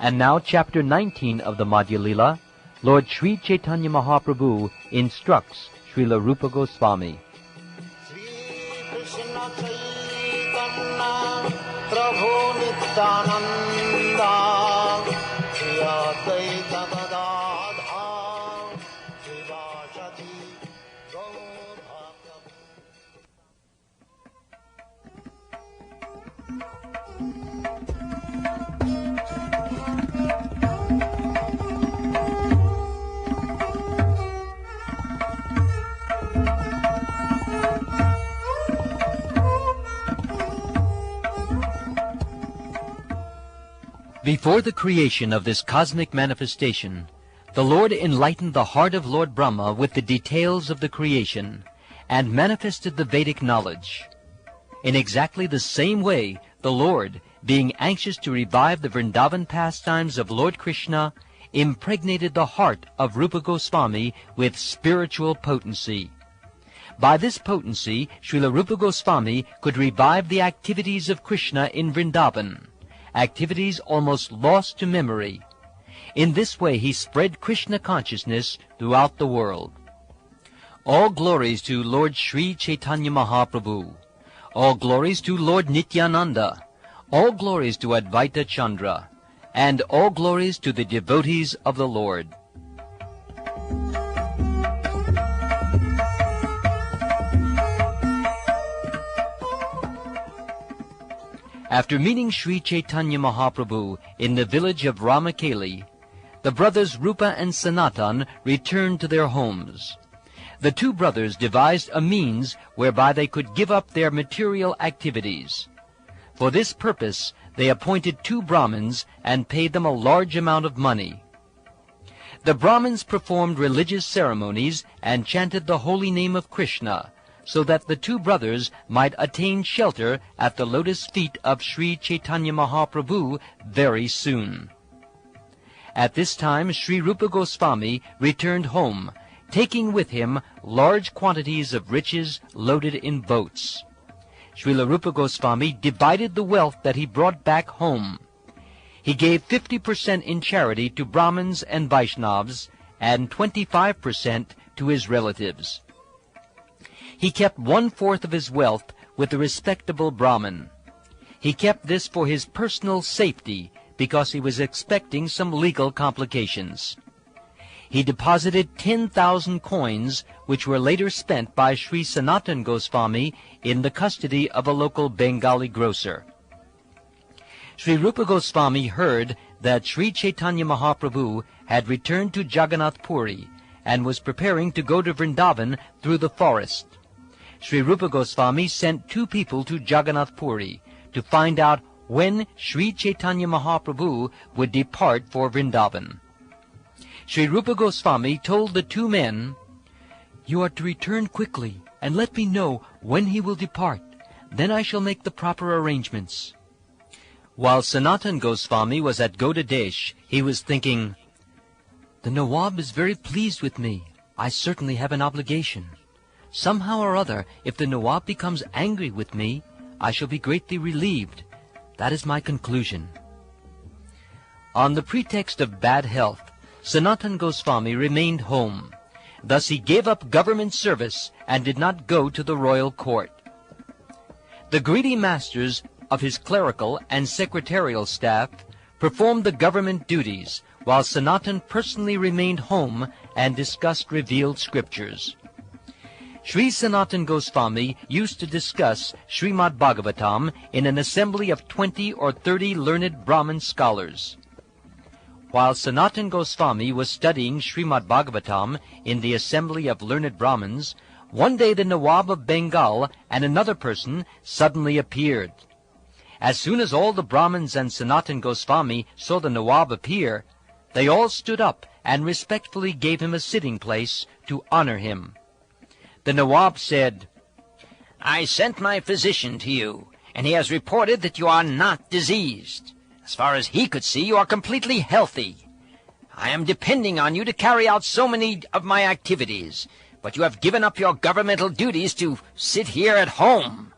And now chapter 19 of the Madhya Lila, Lord Sri Chaitanya Mahaprabhu instructs Srila Rupa Goswami. Shri Krishna Chaitanya Prabhu Nityananda Shri Advaita Gadadhar Shivasati Gaur Bhakta. Before the creation of this cosmic manifestation, the Lord enlightened the heart of Lord Brahma with the details of the creation and manifested the Vedic knowledge. In exactly the same way, the Lord, being anxious to revive the Vrindavan pastimes of Lord Krishna, impregnated the heart of Rupa Goswami with spiritual potency. By this potency, Srila Rupa Goswami could revive the activities of Krishna in Vrindavan, activities almost lost to memory. In this way he spread Krishna consciousness throughout the world. All glories to Lord Sri Chaitanya Mahaprabhu. All glories to Lord Nityananda. All glories to Advaita Chandra. And all glories to the devotees of the Lord. After meeting Sri Chaitanya Mahaprabhu in the village of Ramakeli, the brothers Rupa and Sanatan returned to their homes. The two brothers devised a means whereby they could give up their material activities. For this purpose, they appointed two Brahmins and paid them a large amount of money. The Brahmins performed religious ceremonies and chanted the holy name of Krishna, so that the two brothers might attain shelter at the lotus feet of Sri Chaitanya Mahaprabhu very soon. At this time, Sri Rupa Goswami returned home, taking with him large quantities of riches loaded in boats. Srila Rupa Goswami divided the wealth that he brought back home. He gave 50% in charity to Brahmins and Vaishnavas, and 25% to his relatives. He kept 1/4 of his wealth with a respectable Brahmin. He kept this for his personal safety because he was expecting some legal complications. He deposited 10,000 coins, which were later spent by Sri Sanatan Goswami in the custody of a local Bengali grocer. Sri Rupa Goswami heard that Sri Chaitanya Mahaprabhu had returned to Jagannath Puri and was preparing to go to Vrindavan through the forest. Sri Rupa Goswami sent two people to Jagannath Puri to find out when Sri Chaitanya Mahaprabhu would depart for Vrindavan. Sri Rupa Goswami told the two men, "You are to return quickly and let me know when he will depart. Then I shall make the proper arrangements." While Sanatan Goswami was at Godadesh, he was thinking, "The Nawab is very pleased with me. I certainly have an obligation. Somehow or other, if the Nawab becomes angry with me, I shall be greatly relieved. That is my conclusion." On the pretext of bad health, Sanatan Goswami remained home. Thus he gave up government service and did not go to the royal court. The greedy masters of his clerical and secretarial staff performed the government duties, while Sanatan personally remained home and discussed revealed scriptures. Sri Sanatan Goswami used to discuss Srimad Bhagavatam in an assembly of 20 or 30 learned Brahmin scholars. While Sanatan Goswami was studying Srimad Bhagavatam in the assembly of learned Brahmins, one day the Nawab of Bengal and another person suddenly appeared. As soon as all the Brahmins and Sanatan Goswami saw the Nawab appear, they all stood up and respectfully gave him a sitting place to honor him. The Nawab said, "I sent my physician to you, and he has reported that you are not diseased. As far as he could see, you are completely healthy. I am depending on you to carry out so many of my activities, but you have given up your governmental duties to sit here at home.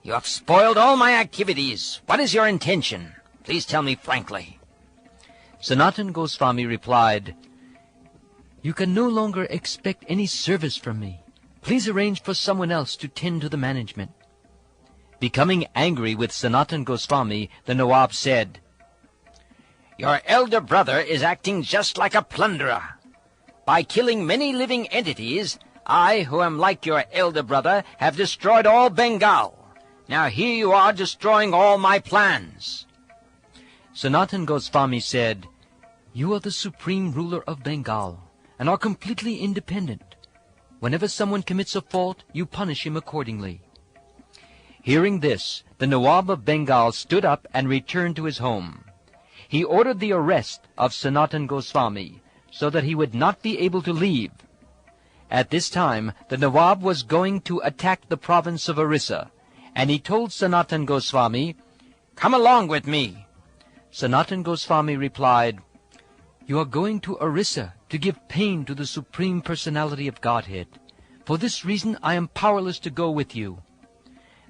You have spoiled all my activities. What is your intention? Please tell me frankly." Sanatan Goswami replied, "You can no longer expect any service from me. Please arrange for someone else to tend to the management." Becoming angry with Sanatan Goswami, the Nawab said, "Your elder brother is acting just like a plunderer. By killing many living entities, I, who am like your elder brother, have destroyed all Bengal. Now here you are destroying all my plans." Sanatan Goswami said, "You are the supreme ruler of Bengal and are completely independent. Whenever someone commits a fault, you punish him accordingly." Hearing this, the Nawab of Bengal stood up and returned to his home. He ordered the arrest of Sanatan Goswami, so that he would not be able to leave. At this time, the Nawab was going to attack the province of Orissa, and he told Sanatan Goswami, "Come along with me." Sanatan Goswami replied, "You are going to Orissa to give pain to the Supreme Personality of Godhead. For this reason I am powerless to go with you."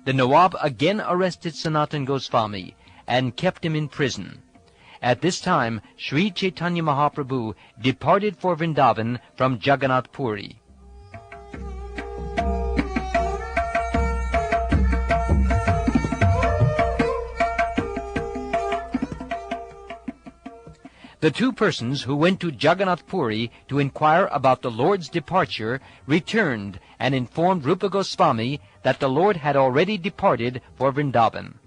The Nawab again arrested Sanatan Goswami and kept him in prison. At this time, Sri Chaitanya Mahaprabhu departed for Vrindavan from Jagannath Puri. The two persons who went to Jagannath Puri to inquire about the Lord's departure returned and informed Rupa Goswami that the Lord had already departed for Vrindavan.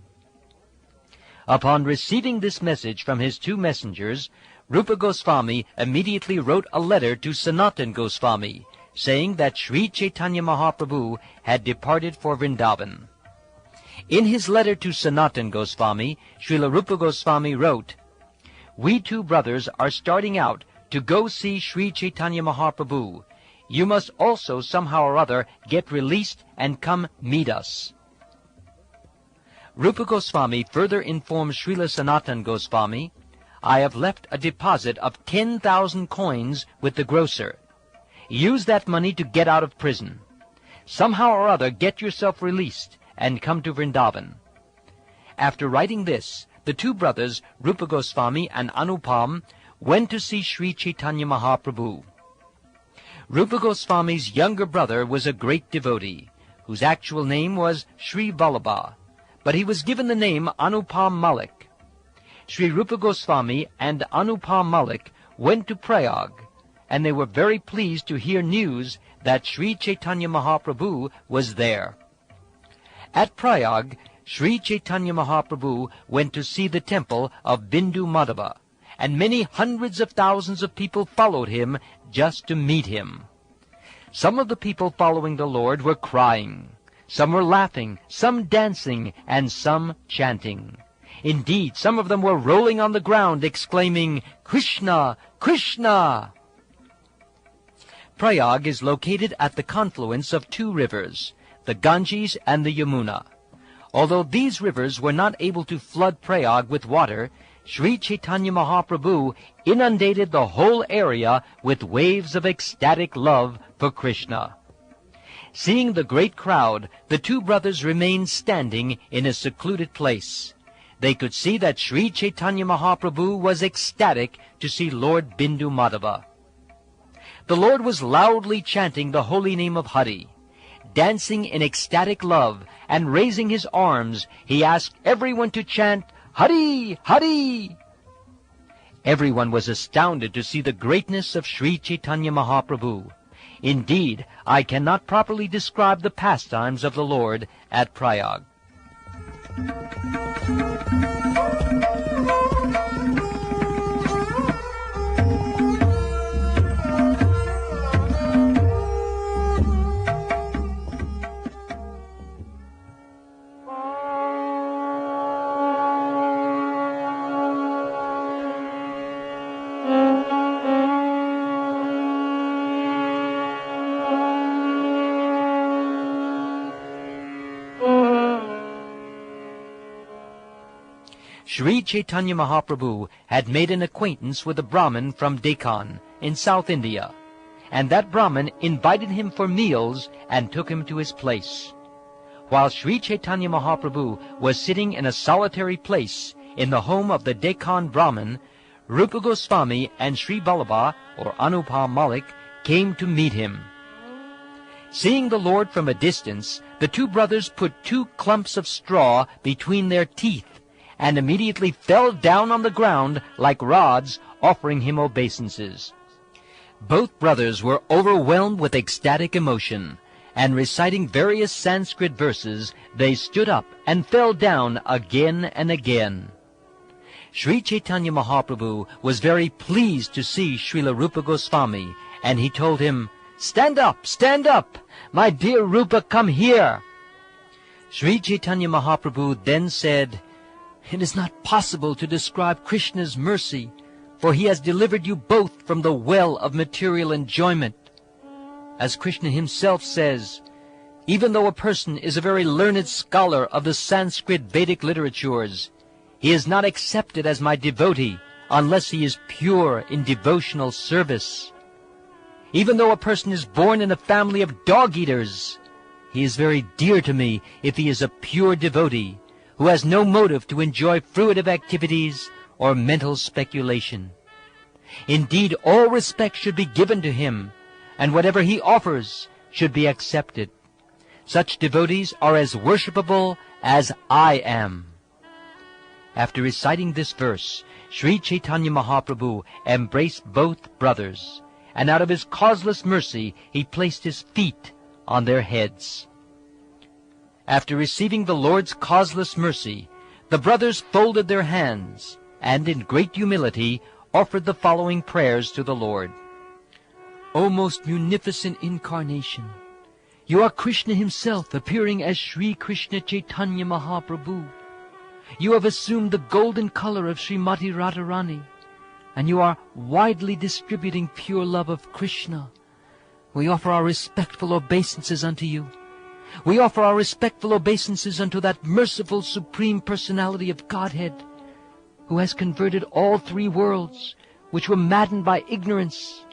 Upon receiving this message from his two messengers, Rupa Goswami immediately wrote a letter to Sanatan Goswami, saying that Sri Chaitanya Mahaprabhu had departed for Vrindavan. In his letter to Sanatan Goswami, Srila Rupa Goswami wrote, "We two brothers are starting out to go see Sri Chaitanya Mahaprabhu. You must also somehow or other get released and come meet us." Rupa Goswami further informed Srila Sanatan Goswami, "I have left a deposit of 10,000 coins with the grocer. Use that money to get out of prison. Somehow or other get yourself released and come to Vrindavan." After writing this, the two brothers, Rupa Goswami and Anupam, went to see Sri Chaitanya Mahaprabhu. Rupa Goswami's younger brother was a great devotee, whose actual name was Sri Vallabha, but he was given the name Anupam Malik. Sri Rupa Goswami and Anupam Malik went to Prayag, and they were very pleased to hear news that Sri Chaitanya Mahaprabhu was there. At Prayag, Sri Chaitanya Mahaprabhu went to see the temple of Bindu Madhava, and many hundreds of thousands of people followed him just to meet him. Some of the people following the Lord were crying, some were laughing, some dancing, and some chanting. Indeed, some of them were rolling on the ground, exclaiming, "Krishna! Krishna!" Prayag is located at the confluence of two rivers, the Ganges and the Yamuna. Although these rivers were not able to flood Prayag with water, Sri Chaitanya Mahaprabhu inundated the whole area with waves of ecstatic love for Krishna. Seeing the great crowd, the two brothers remained standing in a secluded place. They could see that Sri Chaitanya Mahaprabhu was ecstatic to see Lord Bindu Madhava. The Lord was loudly chanting the holy name of Hari. Dancing in ecstatic love and raising his arms, he asked everyone to chant, "Hari! Hari!" Everyone was astounded to see the greatness of Sri Chaitanya Mahaprabhu. Indeed, I cannot properly describe the pastimes of the Lord at Prayag. Sri Chaitanya Mahaprabhu had made an acquaintance with a Brahmin from Deccan in South India, and that Brahmin invited him for meals and took him to his place. While Sri Chaitanya Mahaprabhu was sitting in a solitary place in the home of the Deccan Brahmin, Rupa Goswami and Sri Vallabha, or Anupa Malik, came to meet him. Seeing the Lord from a distance, the two brothers put 2 clumps of straw between their teeth, and immediately fell down on the ground like rods, offering him obeisances. Both brothers were overwhelmed with ecstatic emotion, and reciting various Sanskrit verses, they stood up and fell down again and again. Sri Chaitanya Mahaprabhu was very pleased to see Srila Rupa Goswami, and he told him, "Stand up, stand up! My dear Rupa, come here!" Sri Chaitanya Mahaprabhu then said, "It is not possible to describe Krishna's mercy, for he has delivered you both from the well of material enjoyment. As Krishna himself says, even though a person is a very learned scholar of the Sanskrit Vedic literatures, he is not accepted as my devotee unless he is pure in devotional service. Even though a person is born in a family of dog-eaters, he is very dear to me if he is a pure devotee, who has no motive to enjoy fruitive activities or mental speculation. Indeed, all respect should be given to him, and whatever he offers should be accepted. Such devotees are as worshipable as I am." After reciting this verse, Sri Chaitanya Mahaprabhu embraced both brothers, and out of his causeless mercy he placed his feet on their heads. After receiving the Lord's causeless mercy, the brothers folded their hands, and in great humility offered the following prayers to the Lord. "O most munificent incarnation, you are Krishna himself appearing as Sri Krishna Chaitanya Mahaprabhu. You have assumed the golden color of Srimati Radharani, and you are widely distributing pure love of Krishna. We offer our respectful obeisances unto you. We offer our respectful obeisances unto that merciful Supreme Personality of Godhead, who has converted all 3 worlds, which were maddened by ignorance,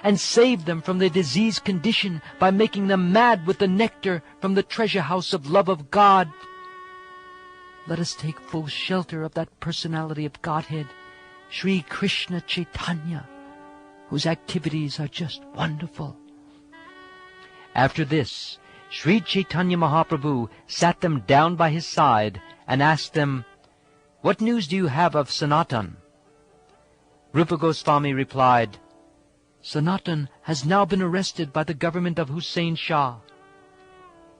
and saved them from their diseased condition by making them mad with the nectar from the treasure house of love of God. Let us take full shelter of that Personality of Godhead, Sri Krishna Chaitanya, whose activities are just wonderful." After this, Sri Chaitanya Mahaprabhu sat them down by his side and asked them, "What news do you have of Sanatan?" Rupa Goswami replied, "Sanatan has now been arrested by the government of Hussain Shah.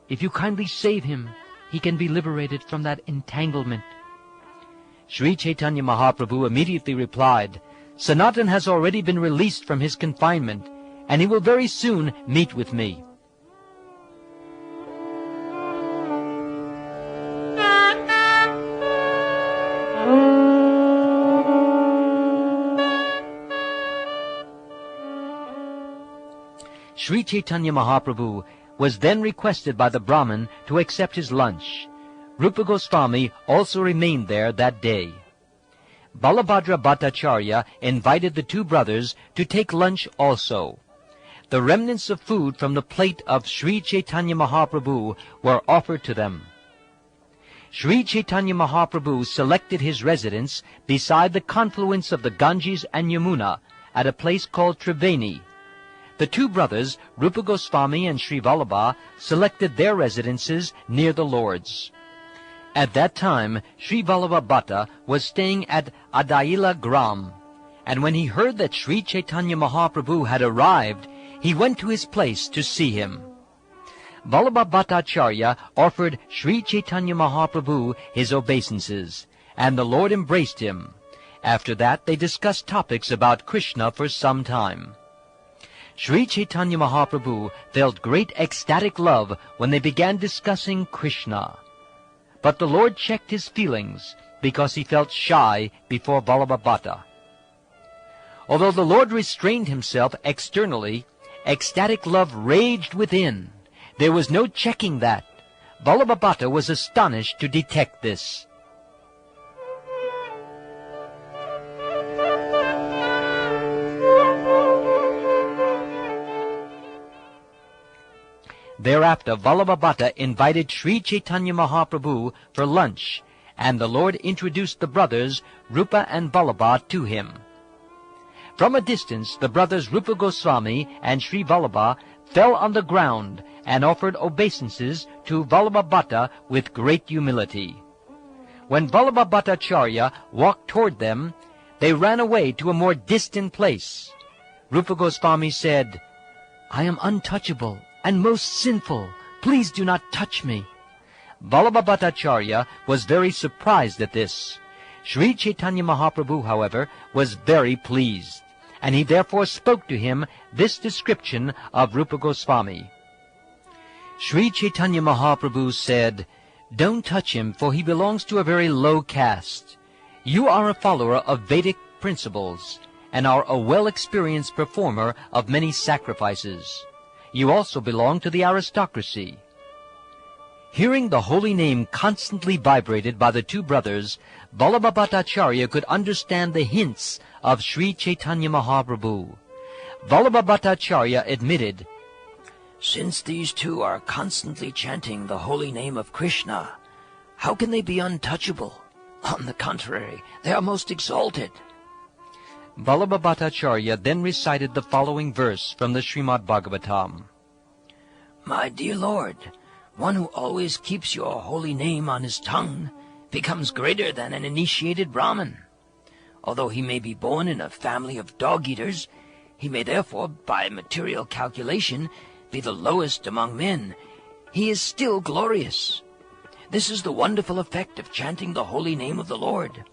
If you kindly save him, he can be liberated from that entanglement." Sri Chaitanya Mahaprabhu immediately replied, "Sanatan has already been released from his confinement, and he will very soon meet with me." Sri Chaitanya Mahaprabhu was then requested by the Brahmin to accept his lunch. Rupa Goswami also remained there that day. Balabhadra Bhattacharya invited the 2 brothers to take lunch also. The remnants of food from the plate of Sri Chaitanya Mahaprabhu were offered to them. Sri Chaitanya Mahaprabhu selected his residence beside the confluence of the Ganges and Yamuna at a place called Triveni. The 2 brothers, Rupa Goswami and Sri Vallabha, selected their residences near the Lord's. At that time, Sri Vallabha Bhatta was staying at Adaila Gram, and when he heard that Sri Chaitanya Mahaprabhu had arrived, he went to his place to see him. Vallabha Bhattacharya offered Sri Chaitanya Mahaprabhu his obeisances, and the Lord embraced him. After that, they discussed topics about Krishna for some time. Sri Chaitanya Mahaprabhu felt great ecstatic love when they began discussing Krishna. But the Lord checked his feelings because he felt shy before Vallabha Bhatta. Although the Lord restrained himself externally, ecstatic love raged within. There was no checking that. Vallabha Bhatta was astonished to detect this. Thereafter, Vallabha Bhatta invited Sri Chaitanya Mahaprabhu for lunch, and the Lord introduced the brothers, Rupa and Vallabha, to him. From a distance, the brothers Rupa Goswami and Sri Vallabha fell on the ground and offered obeisances to Vallabhabhatta with great humility. When Vallabhabhattacharya walked toward them, they ran away to a more distant place. Rupa Goswami said, "I am untouchable and most sinful. Please do not touch me." Vallabhabhattacharya was very surprised at this. Sri Chaitanya Mahaprabhu, however, was very pleased, and he therefore spoke to him this description of Rupa Goswami. Sri Chaitanya Mahaprabhu said, "Don't touch him, for he belongs to a very low caste. You are a follower of Vedic principles, and are a well-experienced performer of many sacrifices. You also belong to the aristocracy." Hearing the holy name constantly vibrated by the two brothers, Vallabhabhattacharya could understand the hints of Sri Chaitanya Mahaprabhu. Vallabhabhattacharya admitted, "Since these two are constantly chanting the holy name of Krishna, how can they be untouchable? On the contrary, they are most exalted." Vallabhabhattacharya then recited the following verse from the Srimad Bhagavatam. "My dear Lord, one who always keeps your holy name on his tongue becomes greater than an initiated Brahmin. Although he may be born in a family of dog-eaters, he may therefore, by material calculation, be the lowest among men. He is still glorious. This is the wonderful effect of chanting the holy name of the Lord.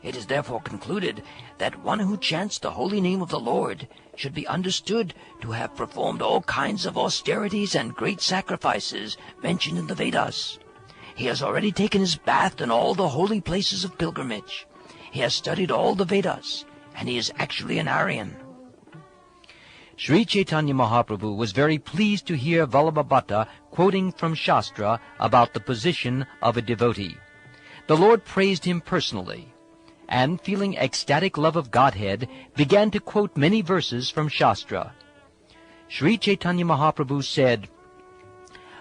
It is therefore concluded that one who chants the holy name of the Lord should be understood to have performed all kinds of austerities and great sacrifices mentioned in the Vedas. He has already taken his bath in all the holy places of pilgrimage. He has studied all the Vedas, and he is actually an Aryan." Sri Chaitanya Mahaprabhu was very pleased to hear Vallabhabhatta quoting from Shastra about the position of a devotee. The Lord praised him personally, and, feeling ecstatic love of Godhead, began to quote many verses from Shastra. Sri Chaitanya Mahaprabhu said,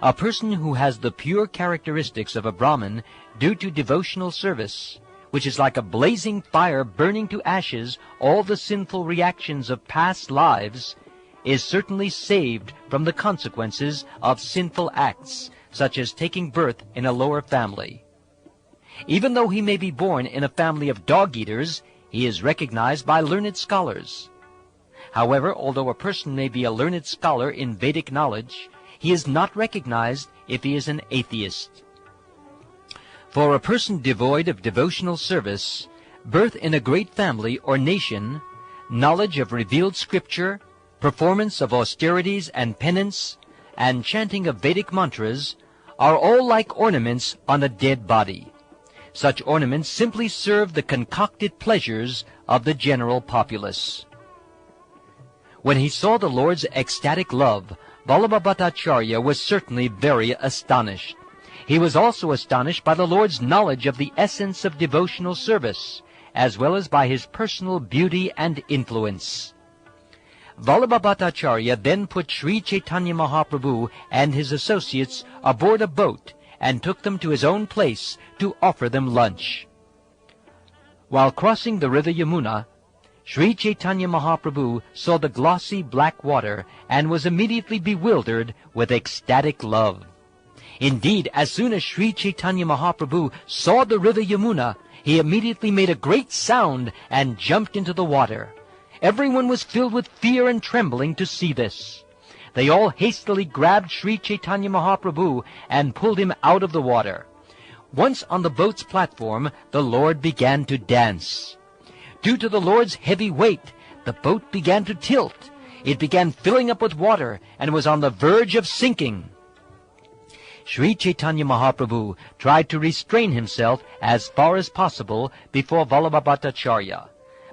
"A person who has the pure characteristics of a Brahmin due to devotional service, which is like a blazing fire burning to ashes all the sinful reactions of past lives, is certainly saved from the consequences of sinful acts, such as taking birth in a lower family. Even though he may be born in a family of dog-eaters, he is recognized by learned scholars. However, although a person may be a learned scholar in Vedic knowledge, he is not recognized if he is an atheist. For a person devoid of devotional service, birth in a great family or nation, knowledge of revealed scripture, performance of austerities and penance, and chanting of Vedic mantras are all like ornaments on a dead body. Such ornaments simply serve the concocted pleasures of the general populace." When he saw the Lord's ecstatic love, Vallabhabhattacharya was certainly very astonished. He was also astonished by the Lord's knowledge of the essence of devotional service, as well as by his personal beauty and influence. Vallabhabhattacharya then put Sri Chaitanya Mahaprabhu and his associates aboard a boat and took them to his own place to offer them lunch. While crossing the river Yamuna, Sri Chaitanya Mahaprabhu saw the glossy black water and was immediately bewildered with ecstatic love. Indeed, as soon as Sri Chaitanya Mahaprabhu saw the river Yamuna, he immediately made a great sound and jumped into the water. Everyone was filled with fear and trembling to see this. They all hastily grabbed Sri Chaitanya Mahaprabhu and pulled him out of the water. Once on the boat's platform, the Lord began to dance. Due to the Lord's heavy weight, the boat began to tilt. It began filling up with water and was on the verge of sinking. Sri Chaitanya Mahaprabhu tried to restrain himself as far as possible before Vallabhabhattacharya.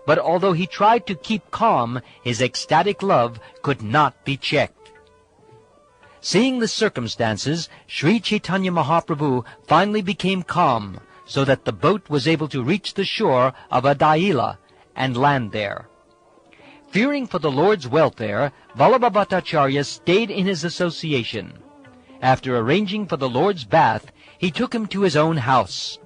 But although he tried to keep calm, his ecstatic love could not be checked. Seeing the circumstances, Sri Chaitanya Mahaprabhu finally became calm, so that the boat was able to reach the shore of Adaila and land there. Fearing for the Lord's welfare, Vallabhabhattacharya stayed in his association. After arranging for the Lord's bath, he took him to his own house.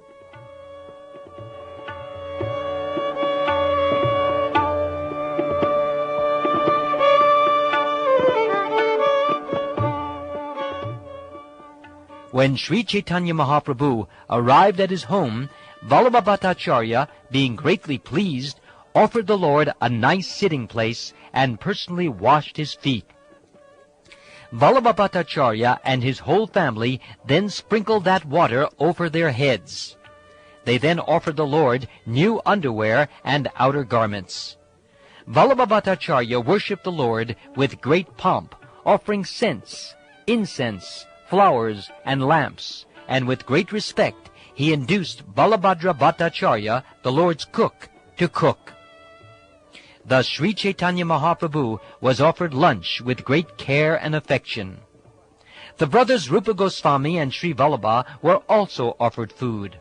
When Sri Chaitanya Mahaprabhu arrived at his home, Vallabha Bhattacharya, being greatly pleased, offered the Lord a nice sitting place and personally washed his feet. Vallabha Bhattacharya and his whole family then sprinkled that water over their heads. They then offered the Lord new underwear and outer garments. Vallabha Bhattacharya worshipped the Lord with great pomp, offering scents, incense, flowers, and lamps, and with great respect he induced Balabhadra Bhattacharya, the Lord's cook, to cook. Thus Sri Chaitanya Mahaprabhu was offered lunch with great care and affection. The brothers Rupa Goswami and Sri Vallabha were also offered food.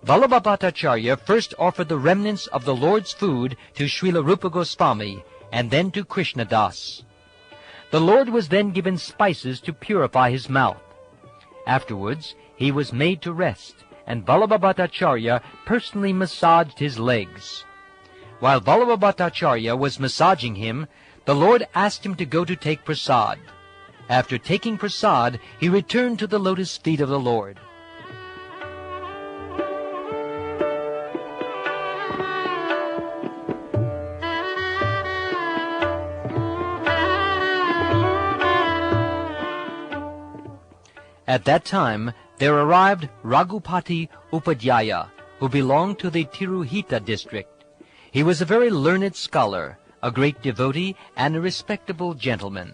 Vallabha Bhattacharya first offered the remnants of the Lord's food to Srila Rupa Goswami and then to Krishna Das. The Lord was then given spices to purify his mouth. Afterwards, he was made to rest, and Vallabha Bhattacharya personally massaged his legs. While Vallabha Bhattacharya was massaging him, the Lord asked him to go to take prasad. After taking prasad, he returned to the lotus feet of the Lord. At that time, there arrived Raghupati Upadhyaya, who belonged to the Tiruhita district. He was a very learned scholar, a great devotee, and a respectable gentleman.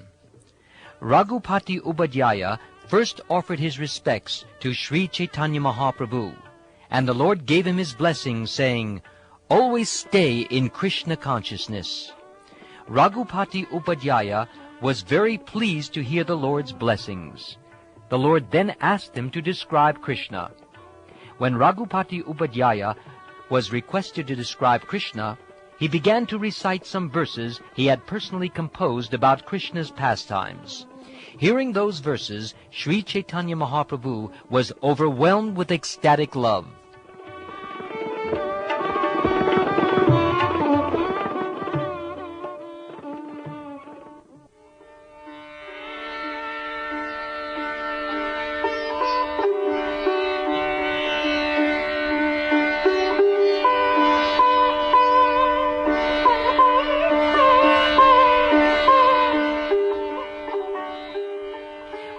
Raghupati Upadhyaya first offered his respects to Sri Chaitanya Mahaprabhu, and the Lord gave him his blessing, saying, "Always stay in Krishna consciousness." Raghupati Upadhyaya was very pleased to hear the Lord's blessings. The Lord then asked him to describe Krishna. When Raghupati Upadhyaya was requested to describe Krishna, he began to recite some verses he had personally composed about Krishna's pastimes. Hearing those verses, Sri Chaitanya Mahaprabhu was overwhelmed with ecstatic love.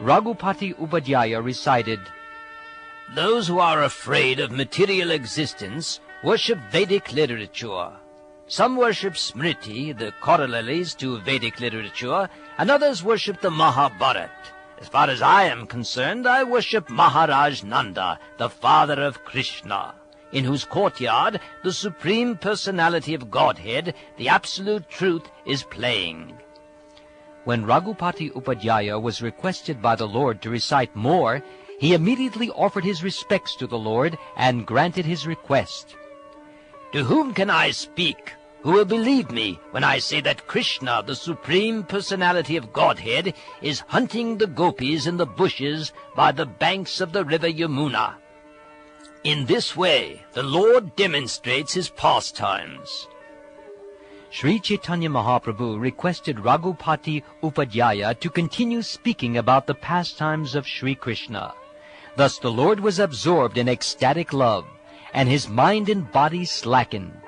Raghupati Upadhyaya recited, "Those who are afraid of material existence worship Vedic literature. Some worship Smriti, the corollaries to Vedic literature, and others worship the Mahabharata. As far as I am concerned, I worship Maharaj Nanda, the father of Krishna, in whose courtyard the Supreme Personality of Godhead, the Absolute Truth, is playing." When Raghupati Upadhyaya was requested by the Lord to recite more, he immediately offered his respects to the Lord and granted his request. "To whom can I speak? Who will believe me when I say that Krishna, the Supreme Personality of Godhead, is hunting the gopis in the bushes by the banks of the river Yamuna? In this way, the Lord demonstrates his pastimes." Sri Chaitanya Mahaprabhu requested Raghupati Upadhyaya to continue speaking about the pastimes of Sri Krishna. Thus the Lord was absorbed in ecstatic love, and his mind and body slackened.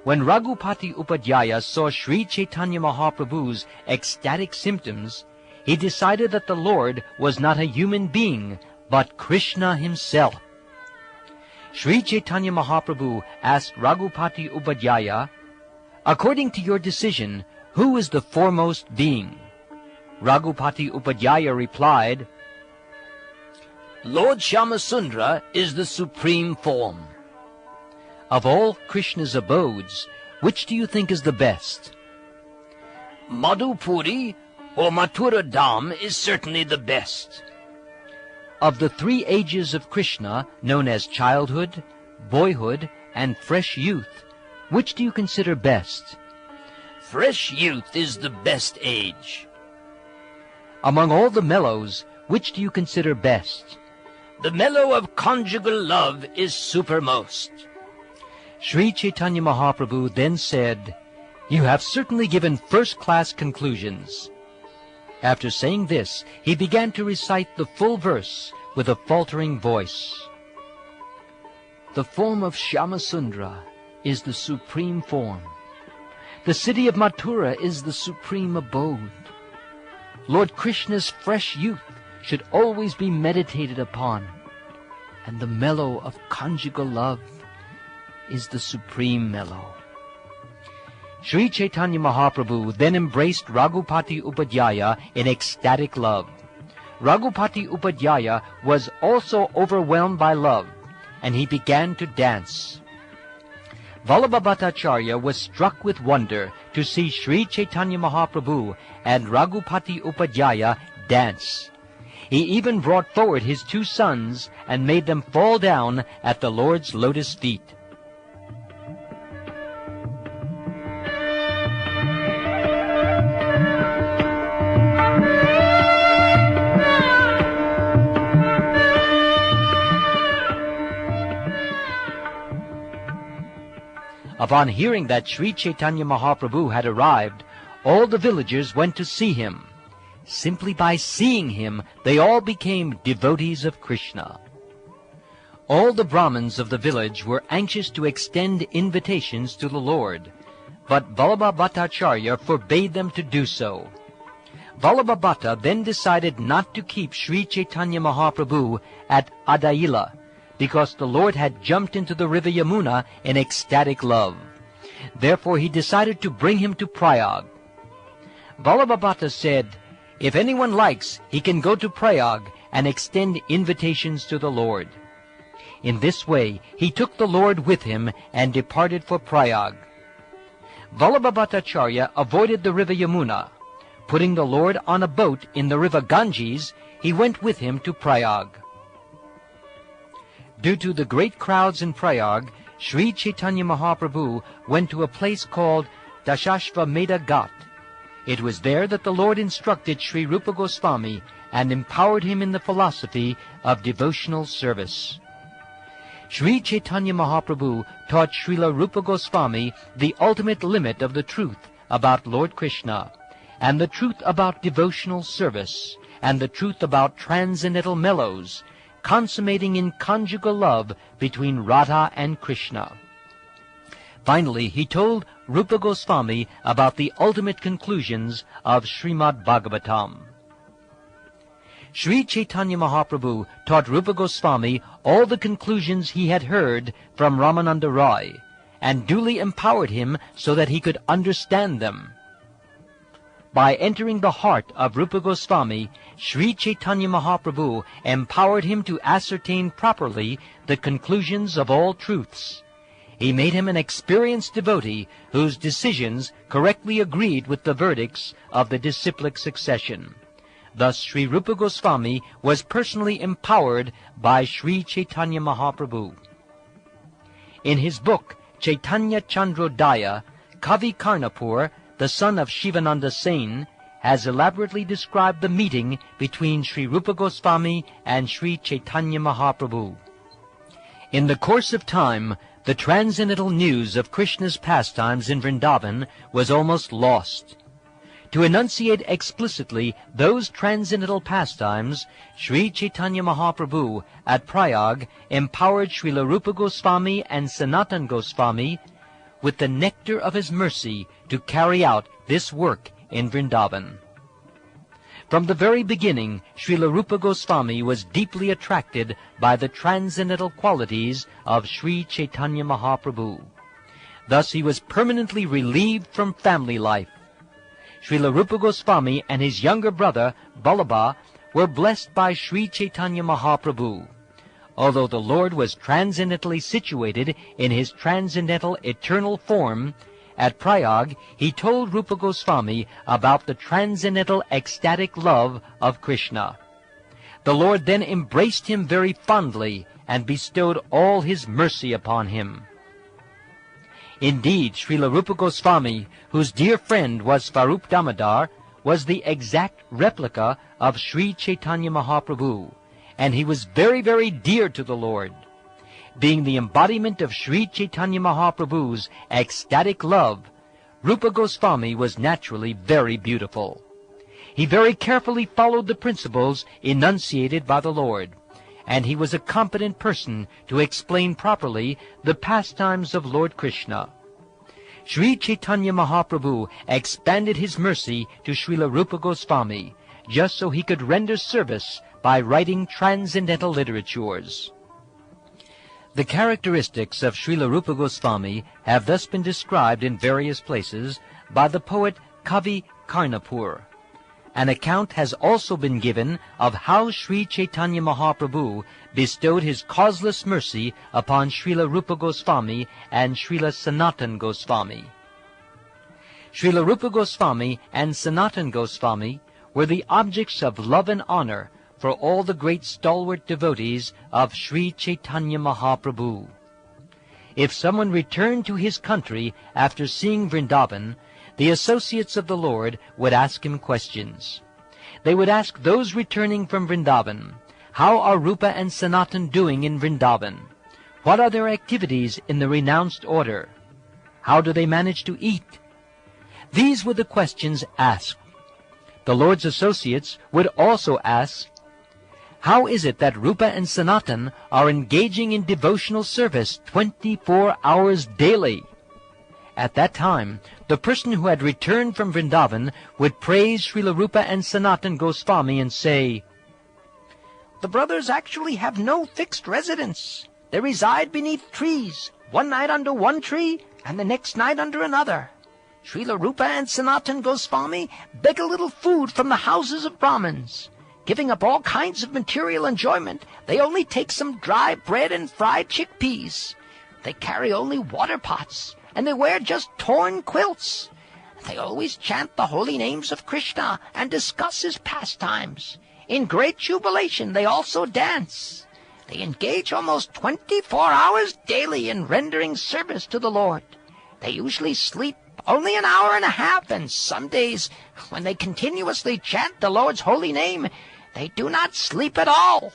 When Raghupati Upadhyaya saw Sri Chaitanya Mahaprabhu's ecstatic symptoms, he decided that the Lord was not a human being, but Krishna himself. Sri Chaitanya Mahaprabhu asked Raghupati Upadhyaya, "According to your decision, who is the foremost being?" Raghupati Upadhyaya replied, "Lord Shyamasundara is the supreme form." "Of all Krishna's abodes, which do you think is the best?" "Madhupuri or Mathura Dham is certainly the best." "Of the 3 ages of Krishna, known as childhood, boyhood, and fresh youth, which do you consider best?" "Fresh youth is the best age." "Among all the mellows, which do you consider best?" "The mellow of conjugal love is supermost." Sri Chaitanya Mahaprabhu then said, "You have certainly given first-class conclusions." After saying this, he began to recite the full verse with a faltering voice. The form of Shyamasundra is the supreme form. The city of Mathura is the supreme abode. Lord Krishna's fresh youth should always be meditated upon, and the mellow of conjugal love is the supreme mellow. Sri Chaitanya Mahaprabhu then embraced Raghupati Upadhyaya in ecstatic love. Raghupati Upadhyaya was also overwhelmed by love, and he began to dance. Vallabha Bhattacharya was struck with wonder to see Sri Chaitanya Mahaprabhu and Raghupati Upadhyaya dance. He even brought forward his 2 sons and made them fall down at the Lord's lotus feet. Upon hearing that Sri Chaitanya Mahaprabhu had arrived, all the villagers went to see him. Simply by seeing him, they all became devotees of Krishna. All the Brahmins of the village were anxious to extend invitations to the Lord, but Vallabha Bhattacharya forbade them to do so. Vallabha Bhatta then decided not to keep Sri Chaitanya Mahaprabhu at Adaila, because the Lord had jumped into the river Yamuna in ecstatic love. Therefore he decided to bring him to Prayag. Vallabha Bhatta said, if anyone likes, he can go to Prayag and extend invitations to the Lord. In this way, he took the Lord with him and departed for Prayag. Vallabha Bhattacharya avoided the river Yamuna. Putting the Lord on a boat in the river Ganges, he went with him to Prayag. Due to the great crowds in Prayag, Sri Chaitanya Mahaprabhu went to a place called Dashashvamedha Ghat. It was there that the Lord instructed Sri Rupa Goswami and empowered him in the philosophy of devotional service. Sri Chaitanya Mahaprabhu taught Srila Rupa Goswami the ultimate limit of the truth about Lord Krishna, and the truth about devotional service, and the truth about transcendental mellows, consummating in conjugal love between Radha and Krishna. Finally, he told Rupa Goswami about the ultimate conclusions of Srimad Bhagavatam. Sri Chaitanya Mahaprabhu taught Rupa Goswami all the conclusions he had heard from Ramananda Rai, and duly empowered him so that he could understand them. By entering the heart of Rupa Goswami, Sri Chaitanya Mahaprabhu empowered him to ascertain properly the conclusions of all truths. He made him an experienced devotee whose decisions correctly agreed with the verdicts of the disciplic succession. Thus Sri Rupa Goswami was personally empowered by Sri Chaitanya Mahaprabhu. In his book Chaitanya Chandrodaya, Kavi Karnapur, the son of Shivananda Sen, has elaborately described the meeting between Sri Rupa Goswami and Sri Chaitanya Mahaprabhu. In the course of time, the transcendental news of Krishna's pastimes in Vrindavan was almost lost. To enunciate explicitly those transcendental pastimes, Sri Chaitanya Mahaprabhu at Prayag empowered Srila Rupa Goswami and Sanatan Goswami with the nectar of his mercy to carry out this work in Vrindavan. From the very beginning, Srila Rupa Goswami was deeply attracted by the transcendental qualities of Sri Chaitanya Mahaprabhu. Thus he was permanently relieved from family life. Srila Rupa Goswami and his younger brother, Vallabha, were blessed by Sri Chaitanya Mahaprabhu. Although the Lord was transcendently situated in his transcendental eternal form, at Prayag he told Rupa Goswami about the transcendental ecstatic love of Krishna. The Lord then embraced him very fondly and bestowed all his mercy upon him. Indeed, Srila Rupa Goswami, whose dear friend was Swarup Damodar, was the exact replica of Sri Chaitanya Mahaprabhu, and he was very, very dear to the Lord. Being the embodiment of Sri Chaitanya Mahaprabhu's ecstatic love, Rupa Goswami was naturally very beautiful. He very carefully followed the principles enunciated by the Lord, and he was a competent person to explain properly the pastimes of Lord Krishna. Sri Chaitanya Mahaprabhu expanded his mercy to Srila Rupa Goswami, just so he could render service by writing transcendental literatures. The characteristics of Srila Rupa Goswami have thus been described in various places by the poet Kavi Karnapur. An account has also been given of how Sri Chaitanya Mahaprabhu bestowed his causeless mercy upon Srila Rupa Goswami and Srila Sanatan Goswami. Srila Rupa Goswami and Sanatan Goswami were the objects of love and honor for all the great stalwart devotees of Sri Chaitanya Mahaprabhu. If someone returned to his country after seeing Vrindavan, the associates of the Lord would ask him questions. They would ask those returning from Vrindavan, "How are Rupa and Sanatan doing in Vrindavan? What are their activities in the renounced order? How do they manage to eat?" These were the questions asked. The Lord's associates would also ask, "How is it that Rupa and Sanatan are engaging in devotional service 24 hours daily?" At that time, the person who had returned from Vrindavan would praise Srila Rupa and Sanatan Goswami and say, "The brothers actually have no fixed residence. They reside beneath trees, one night under one tree and the next night under another. Srila Rupa and Sanatan Goswami beg a little food from the houses of Brahmins. Giving up all kinds of material enjoyment, they only take some dry bread and fried chickpeas. They carry only water pots, and they wear just torn quilts. They always chant the holy names of Krishna and discuss his pastimes. In great jubilation they also dance. They engage almost 24 hours daily in rendering service to the Lord. They usually sleep only an hour and a half, and some days, when they continuously chant the Lord's holy name, they do not sleep at all.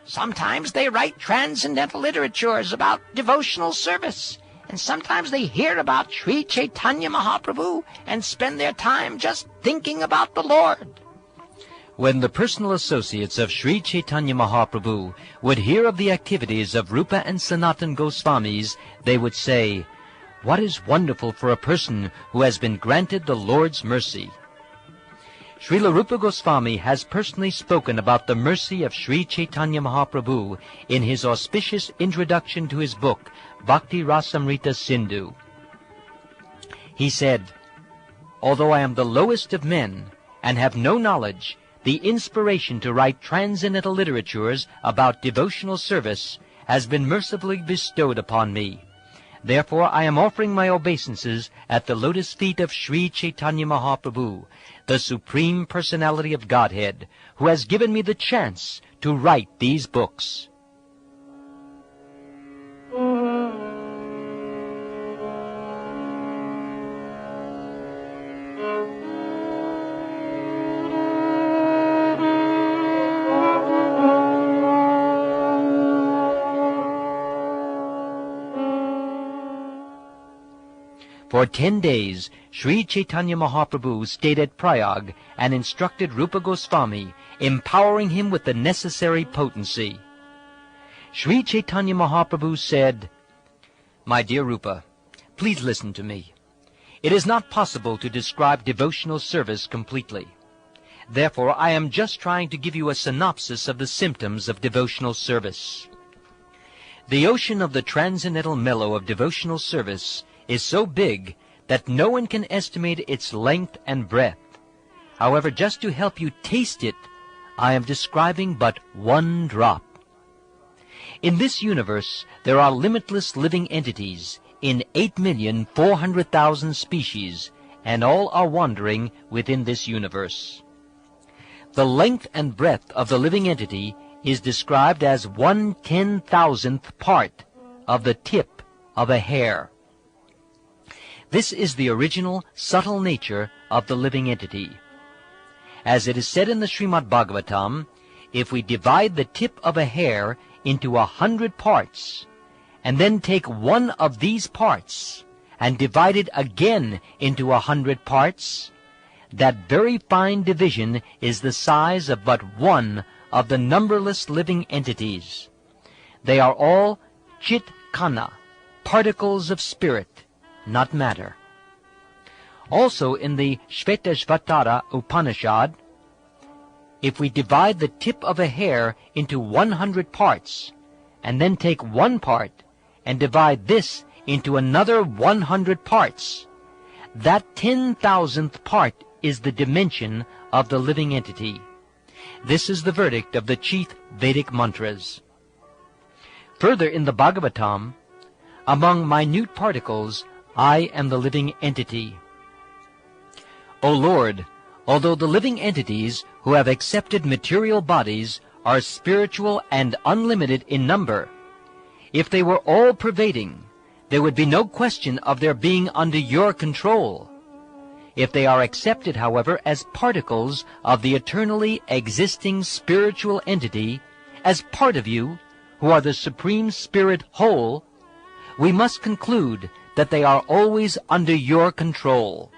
Sometimes they write transcendental literatures about devotional service, and sometimes they hear about Sri Chaitanya Mahaprabhu and spend their time just thinking about the Lord." When the personal associates of Sri Chaitanya Mahaprabhu would hear of the activities of Rupa and Sanatan Goswamis, they would say, "What is wonderful for a person who has been granted the Lord's mercy?" Srila Rupa Goswami has personally spoken about the mercy of Sri Chaitanya Mahaprabhu in his auspicious introduction to his book, Bhakti Rasamrita Sindhu. He said, "Although I am the lowest of men and have no knowledge, the inspiration to write transcendental literatures about devotional service has been mercifully bestowed upon me. Therefore I am offering my obeisances at the lotus feet of Sri Chaitanya Mahaprabhu, the Supreme Personality of Godhead, who has given me the chance to write these books." For 10 days, Sri Chaitanya Mahaprabhu stayed at Prayag and instructed Rupa Goswami, empowering him with the necessary potency. Sri Chaitanya Mahaprabhu said, "My dear Rupa, please listen to me. It is not possible to describe devotional service completely. Therefore, I am just trying to give you a synopsis of the symptoms of devotional service. The ocean of the transcendental mellow of devotional service is so big that no one can estimate its length and breadth. However, just to help you taste it, I am describing but one drop. In this universe, there are limitless living entities in 8,400,000 species, and all are wandering within this universe. The length and breadth of the living entity is described as 1/10,000th part of the tip of a hair. This is the original, subtle nature of the living entity. As it is said in the Srimad Bhagavatam, if we divide the tip of a hair into 100 parts, and then take one of these parts and divide it again into 100 parts, that very fine division is the size of but one of the numberless living entities. They are all chit-kana, particles of spirit, not matter. Also in the Shvetashvatara Upanishad, if we divide the tip of a hair into 100 parts, and then take one part and divide this into another 100 parts, that 10,000th part is the dimension of the living entity. This is the verdict of the chief Vedic mantras. Further in the Bhagavatam, among minute particles, I am the living entity. O Lord, although the living entities who have accepted material bodies are spiritual and unlimited in number, if they were all-pervading, there would be no question of their being under your control. If they are accepted, however, as particles of the eternally existing spiritual entity, as part of you, who are the Supreme Spirit whole, we must conclude that they are always under your control.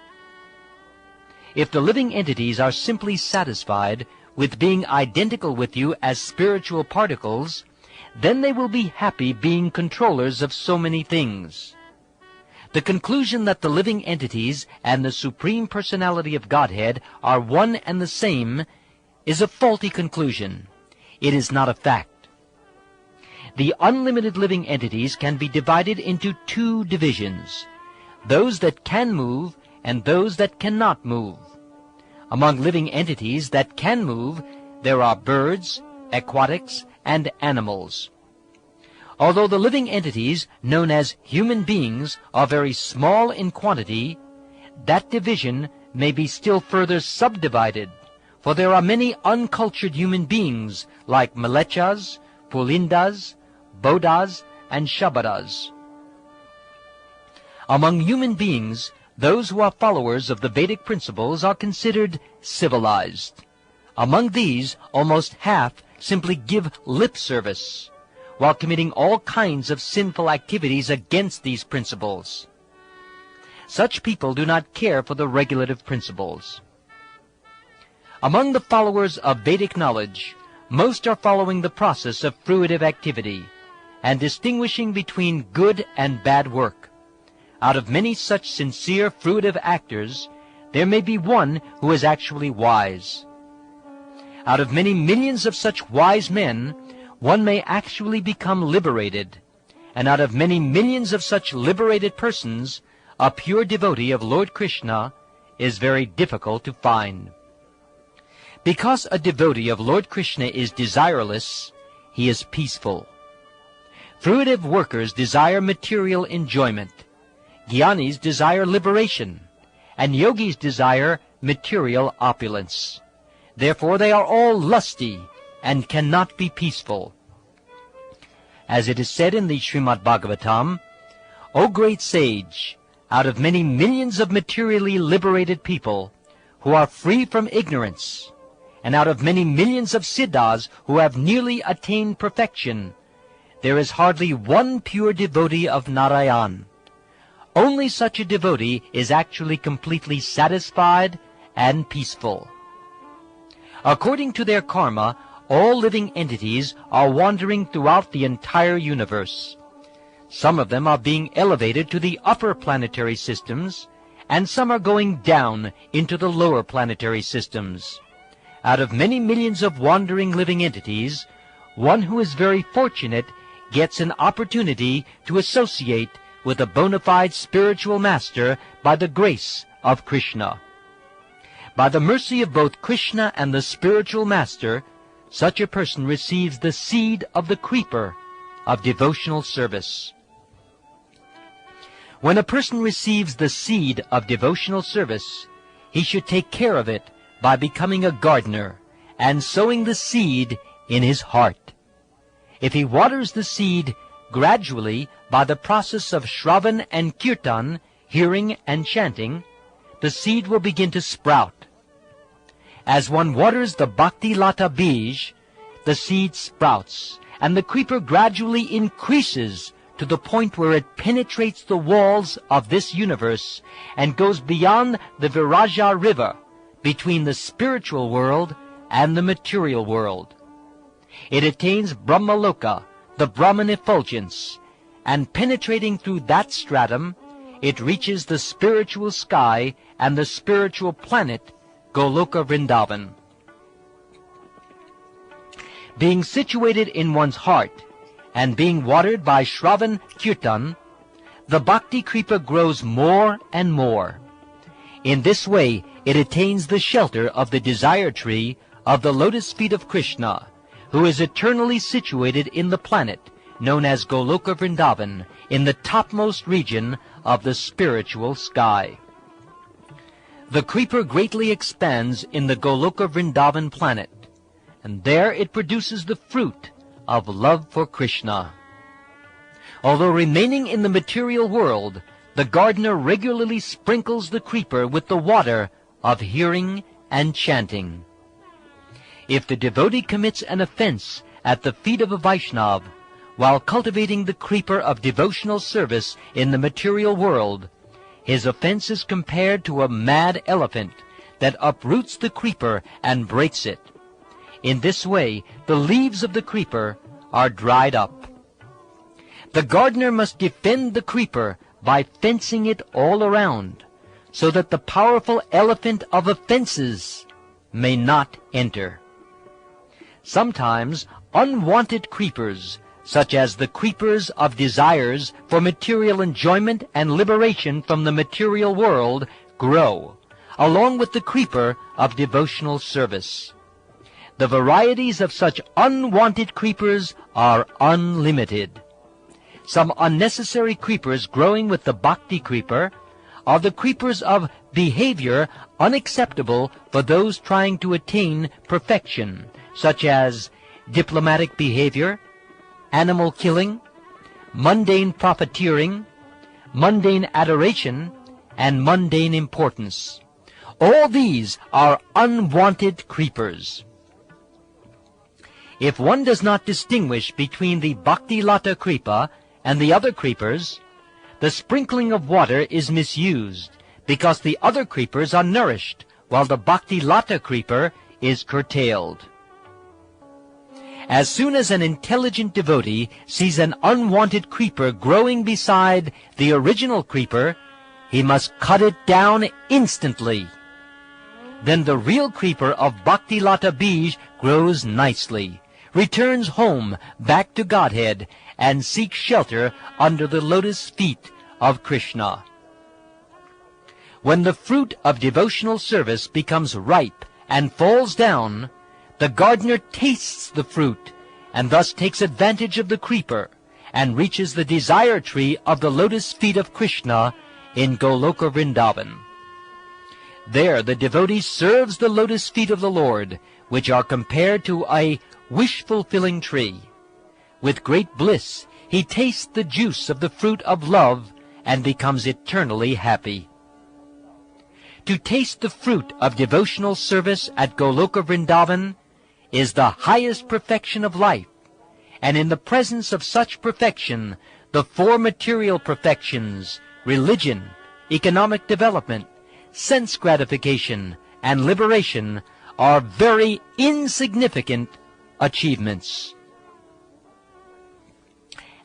If the living entities are simply satisfied with being identical with you as spiritual particles, then they will be happy being controllers of so many things. The conclusion that the living entities and the Supreme Personality of Godhead are one and the same is a faulty conclusion. It is not a fact. The unlimited living entities can be divided into two divisions, those that can move and those that cannot move. Among living entities that can move, there are birds, aquatics, and animals. Although the living entities, known as human beings, are very small in quantity, that division may be still further subdivided, for there are many uncultured human beings like Mlechas, Pulindas, Bodhas, and Shabadas. Among human beings, those who are followers of the Vedic principles are considered civilized. Among these, almost half simply give lip service, while committing all kinds of sinful activities against these principles. Such people do not care for the regulative principles. Among the followers of Vedic knowledge, most are following the process of fruitive activity and distinguishing between good and bad work. Out of many such sincere fruitive actors, there may be one who is actually wise. Out of many millions of such wise men, one may actually become liberated, and out of many millions of such liberated persons, a pure devotee of Lord Krishna is very difficult to find. Because a devotee of Lord Krishna is desireless, he is peaceful. Fruitive workers desire material enjoyment. Jnanis desire liberation, and yogis desire material opulence. Therefore they are all lusty and cannot be peaceful. As it is said in the Srimad Bhagavatam, O great sage, out of many millions of materially liberated people who are free from ignorance, and out of many millions of siddhas who have nearly attained perfection, there is hardly one pure devotee of Narayan. Only such a devotee is actually completely satisfied and peaceful. According to their karma, all living entities are wandering throughout the entire universe. Some of them are being elevated to the upper planetary systems, and some are going down into the lower planetary systems. Out of many millions of wandering living entities, one who is very fortunate gets an opportunity to associate with a bona fide spiritual master by the grace of Krishna. By the mercy of both Krishna and the spiritual master, such a person receives the seed of the creeper of devotional service. When a person receives the seed of devotional service, he should take care of it by becoming a gardener and sowing the seed in his heart. If he waters the seed gradually by the process of Shravan and Kirtan, hearing and chanting, the seed will begin to sprout. As one waters the Bhakti Lata Bij, the seed sprouts, and the creeper gradually increases to the point where it penetrates the walls of this universe and goes beyond the Viraja river, between the spiritual world and the material world. It attains Brahmaloka, the Brahman effulgence, and penetrating through that stratum, it reaches the spiritual sky and the spiritual planet, Goloka Vrindavan. Being situated in one's heart and being watered by Shravan Kirtan, the bhakti kripa grows more and more. In this way, it attains the shelter of the desire tree of the lotus feet of Krishna, who is eternally situated in the planet known as Goloka Vrindavan, in the topmost region of the spiritual sky. The creeper greatly expands in the Goloka Vrindavan planet, and there it produces the fruit of love for Krishna. Although remaining in the material world, the gardener regularly sprinkles the creeper with the water of hearing and chanting. If the devotee commits an offense at the feet of a Vaishnav while cultivating the creeper of devotional service in the material world, his offense is compared to a mad elephant that uproots the creeper and breaks it. In this way, the leaves of the creeper are dried up. The gardener must defend the creeper by fencing it all around, so that the powerful elephant of offenses may not enter. Sometimes unwanted creepers, such as the creepers of desires for material enjoyment and liberation from the material world, grow, along with the creeper of devotional service. The varieties of such unwanted creepers are unlimited. Some unnecessary creepers growing with the bhakti creeper are the creepers of behavior unacceptable for those trying to attain perfection, such as diplomatic behavior, animal killing, mundane profiteering, mundane adoration, and mundane importance. All these are unwanted creepers. If one does not distinguish between the Bhakti Lata Kripa and the other creepers, the sprinkling of water is misused, because the other creepers are nourished, while the Bhakti Lata creeper is curtailed. As soon as an intelligent devotee sees an unwanted creeper growing beside the original creeper, he must cut it down instantly. Then the real creeper of Bhakti Lata Bij grows nicely, returns home back to Godhead, and seeks shelter under the lotus feet of Krishna. When the fruit of devotional service becomes ripe and falls down, the gardener tastes the fruit and thus takes advantage of the creeper and reaches the desire tree of the lotus feet of Krishna in Goloka Vrindavan. There the devotee serves the lotus feet of the Lord, which are compared to a wish-fulfilling tree. With great bliss, he tastes the juice of the fruit of love and becomes eternally happy. To taste the fruit of devotional service at Goloka Vrindavan is the highest perfection of life, and in the presence of such perfection, the four material perfections, religion, economic development, sense gratification, and liberation, are very insignificant achievements.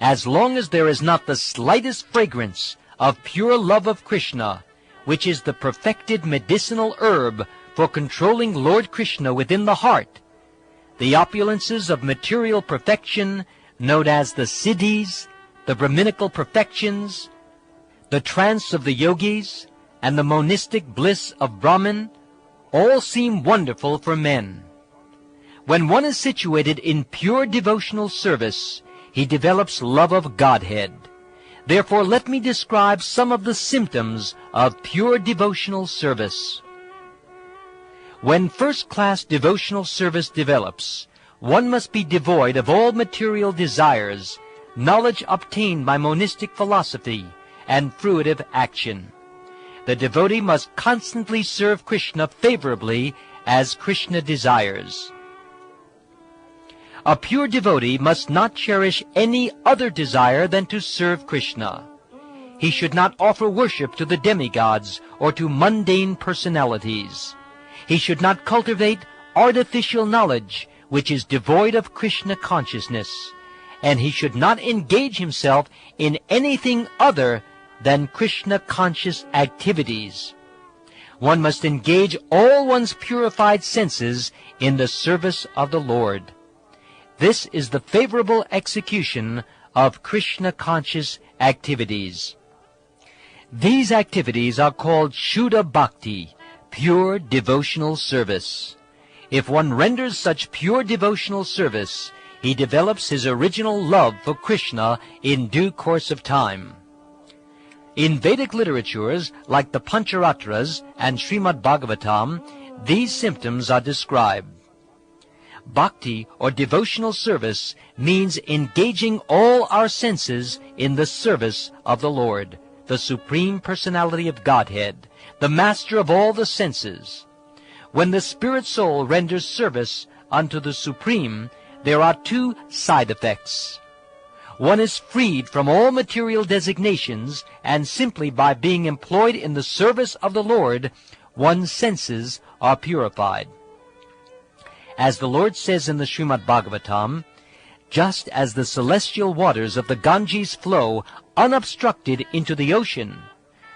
As long as there is not the slightest fragrance of pure love of Krishna, which is the perfected medicinal herb for controlling Lord Krishna within the heart, the opulences of material perfection, known as the siddhis, the Brahminical perfections, the trance of the yogis, and the monistic bliss of Brahman, all seem wonderful for men. When one is situated in pure devotional service, he develops love of Godhead. Therefore, let me describe some of the symptoms of pure devotional service. When first-class devotional service develops, one must be devoid of all material desires, knowledge obtained by monistic philosophy, and fruitive action. The devotee must constantly serve Krishna favorably as Krishna desires. A pure devotee must not cherish any other desire than to serve Krishna. He should not offer worship to the demigods or to mundane personalities. He should not cultivate artificial knowledge which is devoid of Krishna consciousness, and he should not engage himself in anything other than Krishna-conscious activities. One must engage all one's purified senses in the service of the Lord. This is the favorable execution of Krishna-conscious activities. These activities are called Shuddha Bhakti, pure devotional service. If one renders such pure devotional service, he develops his original love for Krishna in due course of time. In Vedic literatures like the Pancharatras and Srimad Bhagavatam, these symptoms are described. Bhakti, or devotional service, means engaging all our senses in the service of the Lord, the Supreme Personality of Godhead, the Master of all the senses. When the spirit soul renders service unto the Supreme, there are two side effects. One is freed from all material designations, and simply by being employed in the service of the Lord, one's senses are purified. As the Lord says in the Srimad Bhagavatam, just as the celestial waters of the Ganges flow unobstructed into the ocean,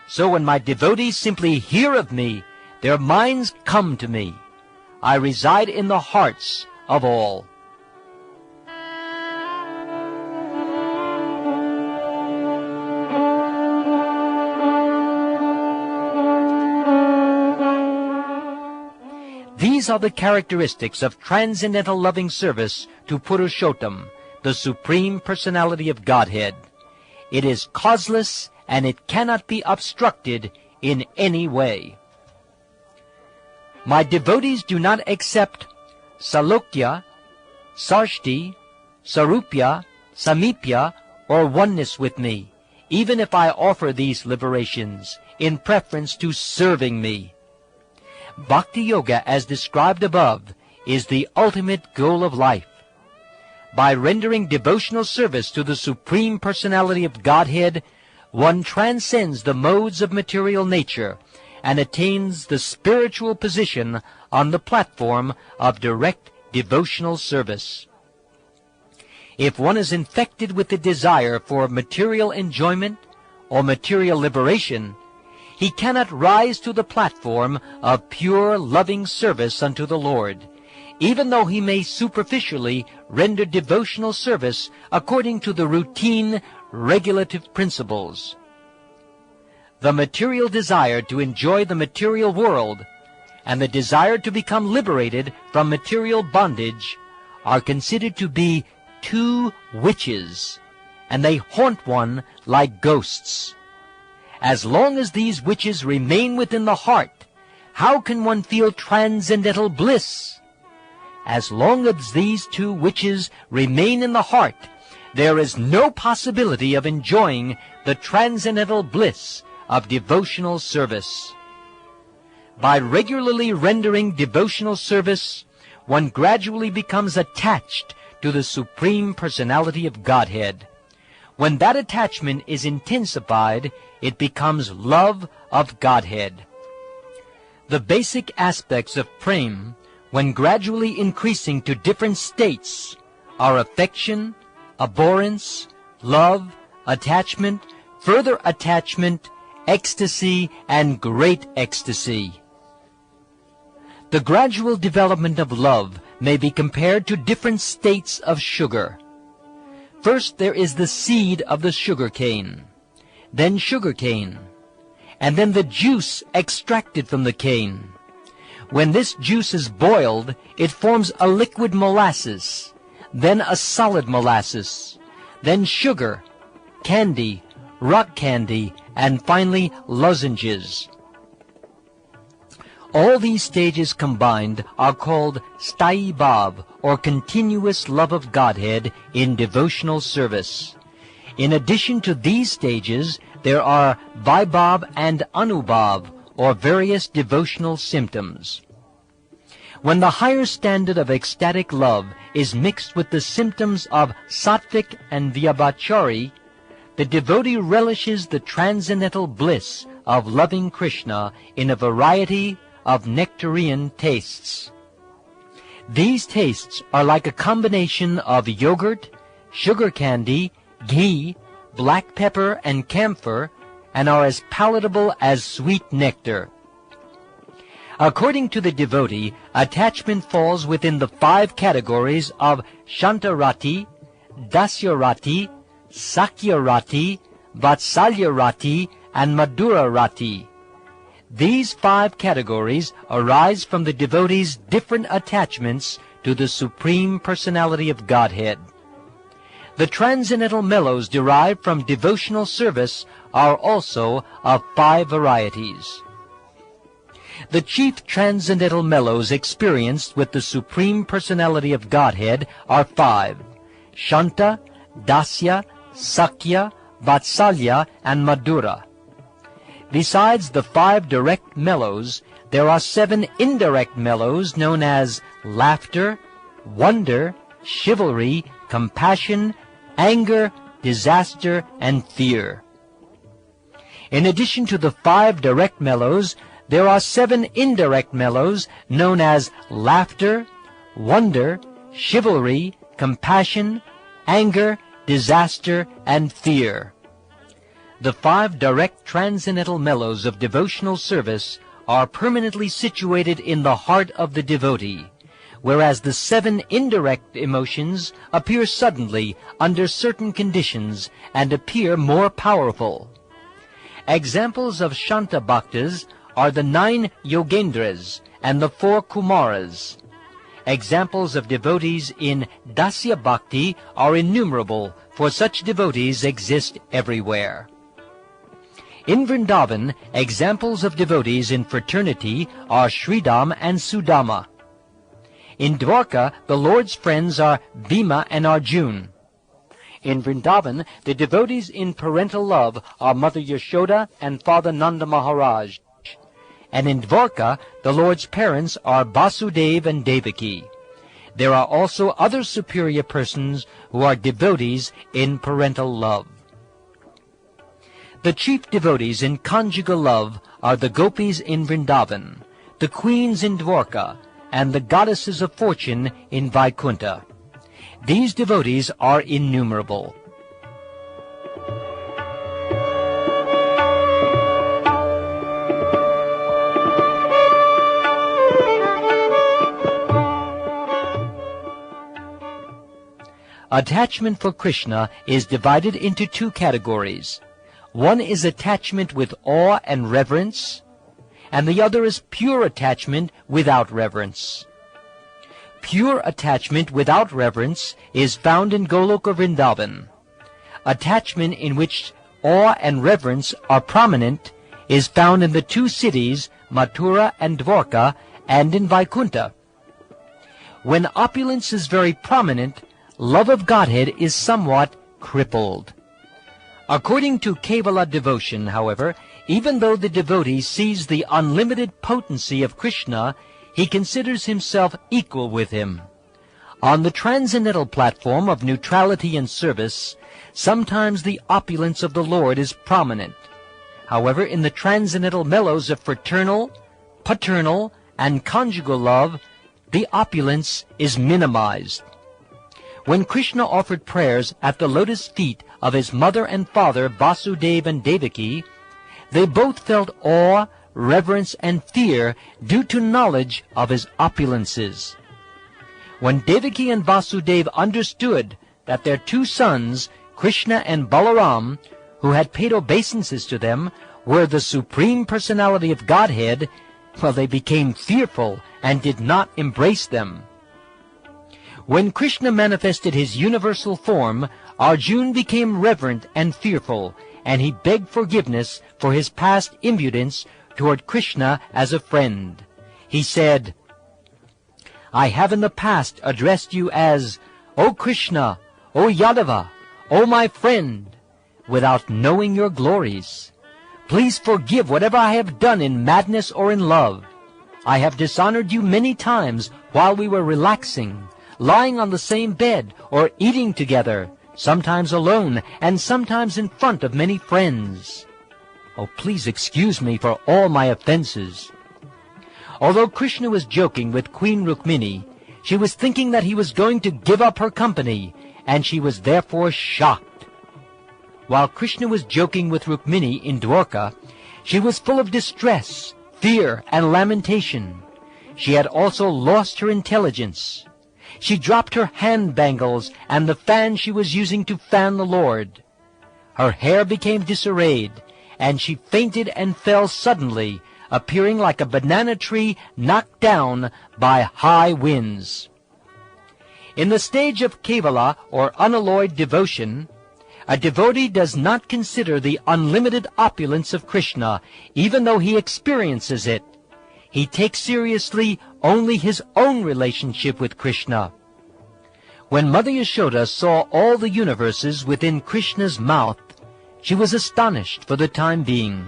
so when my devotees simply hear of me, their minds come to me. I reside in the hearts of all. These are the characteristics of transcendental loving service to Purushottam, the Supreme Personality of Godhead. It is causeless, and it cannot be obstructed in any way. My devotees do not accept Salokya, Sarshti, Sarupya, Samipya, or oneness with me, even if I offer these liberations, in preference to serving me. Bhakti Yoga, as described above, is the ultimate goal of life. By rendering devotional service to the Supreme Personality of Godhead, one transcends the modes of material nature and attains the spiritual position on the platform of direct devotional service. If one is infected with the desire for material enjoyment or material liberation, he cannot rise to the platform of pure loving service unto the Lord, even though he may superficially render devotional service according to the routine regulative principles. The material desire to enjoy the material world and the desire to become liberated from material bondage are considered to be two witches, and they haunt one like ghosts. As long as these witches remain within the heart, how can one feel transcendental bliss? As long as these two witches remain in the heart, there is no possibility of enjoying the transcendental bliss of devotional service. By regularly rendering devotional service, one gradually becomes attached to the Supreme Personality of Godhead. When that attachment is intensified, it becomes love of Godhead. The basic aspects of prema, when gradually increasing to different states, are affection, abhorrence, love, attachment, further attachment, ecstasy, and great ecstasy. The gradual development of love may be compared to different states of sugar. First there is the seed of the sugar cane, then sugar cane, and then the juice extracted from the cane. When this juice is boiled, it forms a liquid molasses, then a solid molasses, then sugar, candy, rock candy, and finally lozenges. All these stages combined are called Sthayi Bhav, or continuous love of Godhead in devotional service. In addition to these stages, there are Vaibhav and Anubhav, or various devotional symptoms. When the higher standard of ecstatic love is mixed with the symptoms of Sattvic and Vyabhachari, the devotee relishes the transcendental bliss of loving Krishna in a variety of nectarine tastes. These tastes are like a combination of yogurt, sugar candy, ghee, black pepper, and camphor, and are as palatable as sweet nectar. According to the devotee, attachment falls within the 5 categories of Shantarati, Dasyarati, Sakyarati, Vatsalyarati, and Madhurarati. These 5 categories arise from the devotee's different attachments to the Supreme Personality of Godhead. The transcendental mellows derived from devotional service are also of 5 varieties. The chief transcendental mellows experienced with the Supreme Personality of Godhead are 5: Shanta, Dasya, Sakya, Vatsalya, and Madhura. Besides the 5 direct mellows, there are 7 indirect mellows known as laughter, wonder, chivalry, compassion, anger, disaster, and fear. In addition to the 5 direct mellows, there are 7 indirect mellows known as laughter, wonder, chivalry, compassion, anger, disaster, and fear. The 5 direct transcendental mellows of devotional service are permanently situated in the heart of the devotee, whereas the 7 indirect emotions appear suddenly under certain conditions and appear more powerful. Examples of Shanta Bhaktas are the 9 Yogendras and the 4 Kumaras. Examples of devotees in Dasya Bhakti are innumerable, for such devotees exist everywhere. In Vrindavan, examples of devotees in fraternity are Sridham and Sudama. In Dwarka, the Lord's friends are Bhima and Arjun. In Vrindavan, the devotees in parental love are Mother Yashoda and Father Nanda Maharaj. And in Dwarka, the Lord's parents are Basudev and Devaki. There are also other superior persons who are devotees in parental love. The chief devotees in conjugal love are the gopis in Vrindavan, the queens in Dwarka, and the goddesses of fortune in Vaikuntha. These devotees are innumerable. Attachment for Krishna is divided into 2 categories. One is attachment with awe and reverence, and the other is pure attachment without reverence. Pure attachment without reverence is found in Goloka Vrindavan. Attachment in which awe and reverence are prominent is found in the 2 cities, Mathura and Dwarka, and in Vaikuntha. When opulence is very prominent, love of Godhead is somewhat crippled. According to Kevala devotion, however, even though the devotee sees the unlimited potency of Krishna, he considers himself equal with him. On the transcendental platform of neutrality and service, sometimes the opulence of the Lord is prominent. However, in the transcendental mellows of fraternal, paternal, and conjugal love, the opulence is minimized. When Krishna offered prayers at the lotus feet of his mother and father, Vasudeva and Devaki, they both felt awe, reverence, and fear due to knowledge of his opulences. When Devaki and Vasudeva understood that their 2 sons, Krishna and Balaram, who had paid obeisances to them, were the Supreme Personality of Godhead, well, they became fearful and did not embrace them. When Krishna manifested his universal form, Arjuna became reverent and fearful, and he begged forgiveness for his past impudence toward Krishna as a friend. He said, "I have in the past addressed you as, O Krishna, O Yadava, O my friend, without knowing your glories. Please forgive whatever I have done in madness or in love. I have dishonored you many times while we were relaxing, lying on the same bed or eating together, sometimes alone and sometimes in front of many friends. Oh, please excuse me for all my offenses." Although Krishna was joking with Queen Rukmini, she was thinking that he was going to give up her company, and she was therefore shocked. While Krishna was joking with Rukmini in Dwarka, she was full of distress, fear, and lamentation. She had also lost her intelligence. She dropped her hand bangles and the fan she was using to fan the Lord. Her hair became disarrayed, and she fainted and fell suddenly, appearing like a banana tree knocked down by high winds. In the stage of Kevala, or unalloyed devotion, a devotee does not consider the unlimited opulence of Krishna, even though he experiences it. He takes seriously only his own relationship with Krishna. When Mother Yashoda saw all the universes within Krishna's mouth, she was astonished for the time being.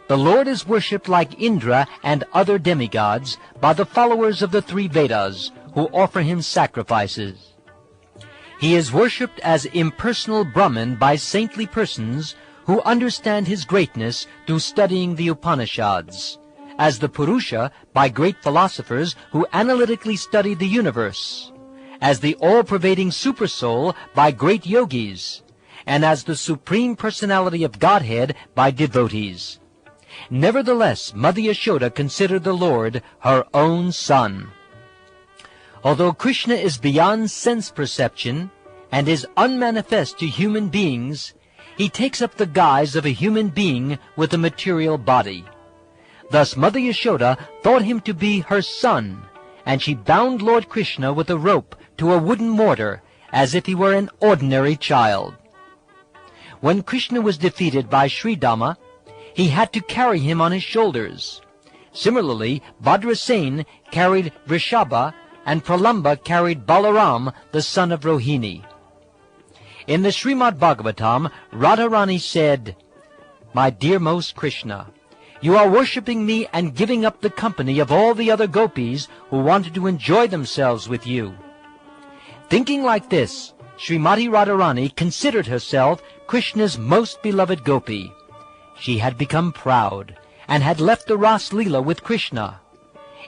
The Lord is worshipped like Indra and other demigods by the followers of the 3 Vedas, who offer him sacrifices. He is worshipped as impersonal Brahman by saintly persons who understand his greatness through studying the Upanishads, as the Purusha by great philosophers who analytically study the universe, as the all-pervading Supersoul by great yogis, and as the Supreme Personality of Godhead by devotees. Nevertheless, Mother Yashoda considered the Lord her own son. Although Krishna is beyond sense perception and is unmanifest to human beings, he takes up the guise of a human being with a material body. Thus Mother Yashoda thought him to be her son, and she bound Lord Krishna with a rope to a wooden mortar, as if he were an ordinary child. When Krishna was defeated by Sridhama, he had to carry him on his shoulders. Similarly, Bhadrasen carried Vrishabha, and Pralamba carried Balaram, the son of Rohini. In the Srimad Bhagavatam, Radharani said, "My dearmost Krishna, you are worshipping me and giving up the company of all the other gopis who wanted to enjoy themselves with you." Thinking like this, Srimati Radharani considered herself Krishna's most beloved gopi. She had become proud, and had left the Ras Leela with Krishna.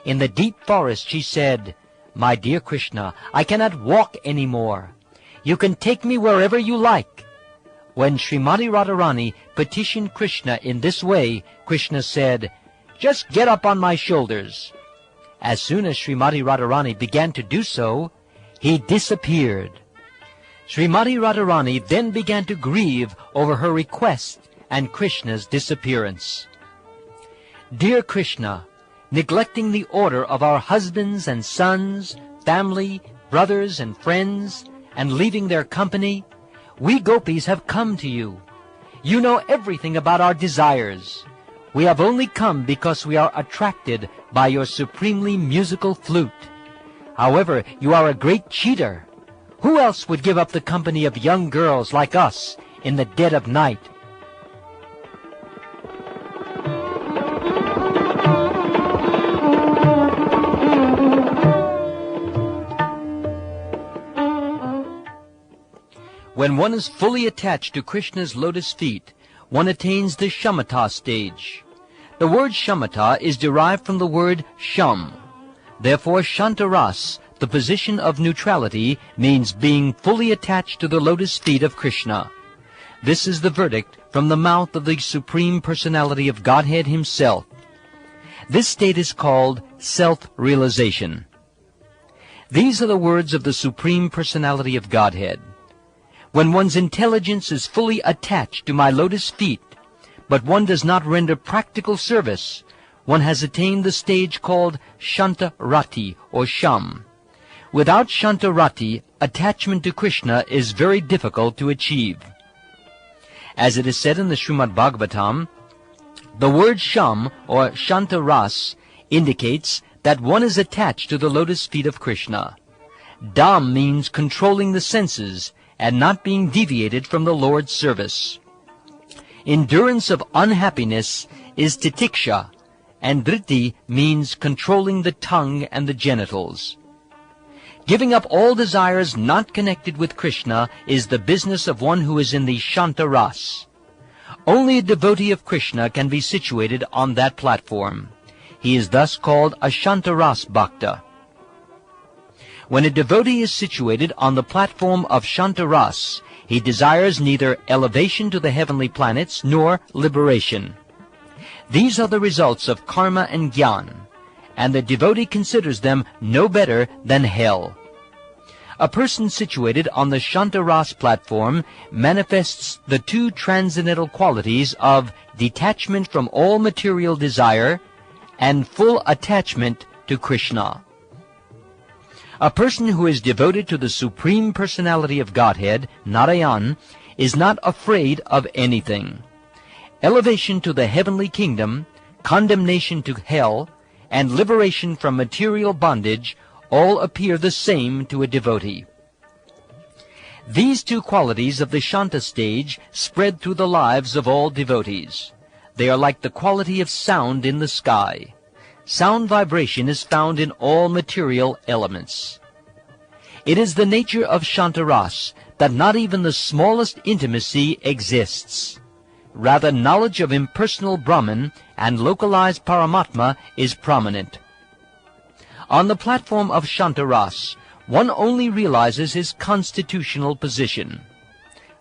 In the deep forest she said, "My dear Krishna, I cannot walk any more. You can take me wherever you like." When Srimati Radharani petitioned Krishna in this way, Krishna said, "Just get up on my shoulders." As soon as Srimati Radharani began to do so, he disappeared. Srimati Radharani then began to grieve over her request and Krishna's disappearance. Dear Krishna, neglecting the order of our husbands and sons, family, brothers and friends, and leaving their company, we gopis have come to you. You know everything about our desires. We have only come because we are attracted by your supremely musical flute. However, you are a great cheater. Who else would give up the company of young girls like us in the dead of night? When one is fully attached to Krishna's lotus feet, one attains the shamatha stage. The word shamatha is derived from the word sham. Therefore, shantaras, the position of neutrality, means being fully attached to the lotus feet of Krishna. This is the verdict from the mouth of the Supreme Personality of Godhead himself. This state is called self-realization. These are the words of the Supreme Personality of Godhead. When one's intelligence is fully attached to my lotus feet, but one does not render practical service, one has attained the stage called Shantarati or Sham. Without Shantarati, attachment to Krishna is very difficult to achieve. As it is said in the Srimad Bhagavatam, the word Sham or Shantaras indicates that one is attached to the lotus feet of Krishna. Dham means controlling the senses and not being deviated from the Lord's service. Endurance of unhappiness is titiksha, and driti means controlling the tongue and the genitals. Giving up all desires not connected with Krishna is the business of one who is in the Shantaras. Only a devotee of Krishna can be situated on that platform. He is thus called a Shantaras Bhakta. When a devotee is situated on the platform of Shantaras, he desires neither elevation to the heavenly planets nor liberation. These are the results of karma and jnana, and the devotee considers them no better than hell. A person situated on the Shantaras platform manifests the two transcendental qualities of detachment from all material desire and full attachment to Krishna. A person who is devoted to the Supreme Personality of Godhead, Narayan, is not afraid of anything. Elevation to the heavenly kingdom, condemnation to hell, and liberation from material bondage all appear the same to a devotee. These two qualities of the Shanta stage spread through the lives of all devotees. They are like the quality of sound in the sky. Sound vibration is found in all material elements. It is the nature of Shantaras that not even the smallest intimacy exists. Rather, knowledge of impersonal Brahman and localized Paramatma is prominent. On the platform of Shantaras, one only realizes his constitutional position.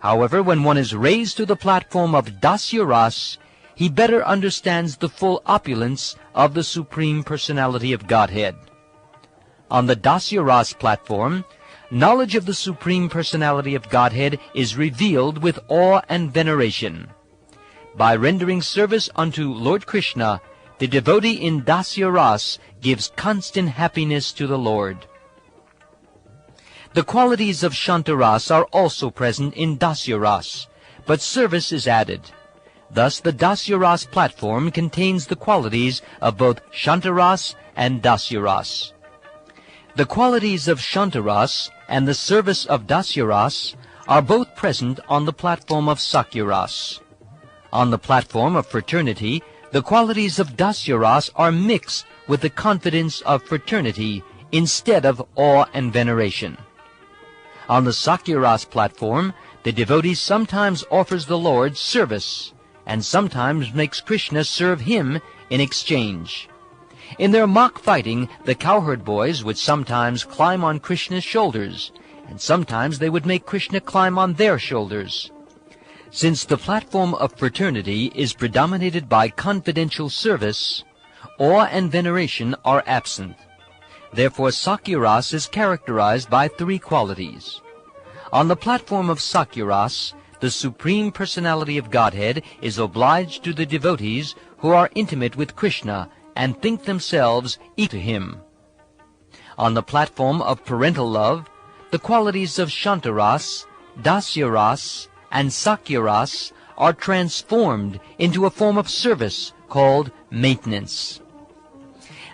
However, when one is raised to the platform of Dasyaras, he better understands the full opulence of the Supreme Personality of Godhead. On the Dasyaras platform, knowledge of the Supreme Personality of Godhead is revealed with awe and veneration. By rendering service unto Lord Krishna, the devotee in Dasyaras gives constant happiness to the Lord. The qualities of Shantaras are also present in Dasyaras, but service is added. Thus the Dasyaras platform contains the qualities of both Shantaras and Dasyaras. The qualities of Shantaras and the service of Dasyaras are both present on the platform of Sakyaras. On the platform of fraternity, the qualities of Dasyaras are mixed with the confidence of fraternity instead of awe and veneration. On the Sakyaras platform, the devotee sometimes offers the Lord service, and sometimes makes Krishna serve him in exchange. In their mock fighting, the cowherd boys would sometimes climb on Krishna's shoulders, and sometimes they would make Krishna climb on their shoulders. Since the platform of fraternity is predominated by confidential service, awe and veneration are absent. Therefore, Sakyaras is characterized by three qualities. On the platform of Sakyaras, the Supreme Personality of Godhead is obliged to the devotees who are intimate with Krishna and think themselves equal to him. On the platform of parental love, the qualities of Shantaras, Dasyaras, and Sakyaras are transformed into a form of service called maintenance.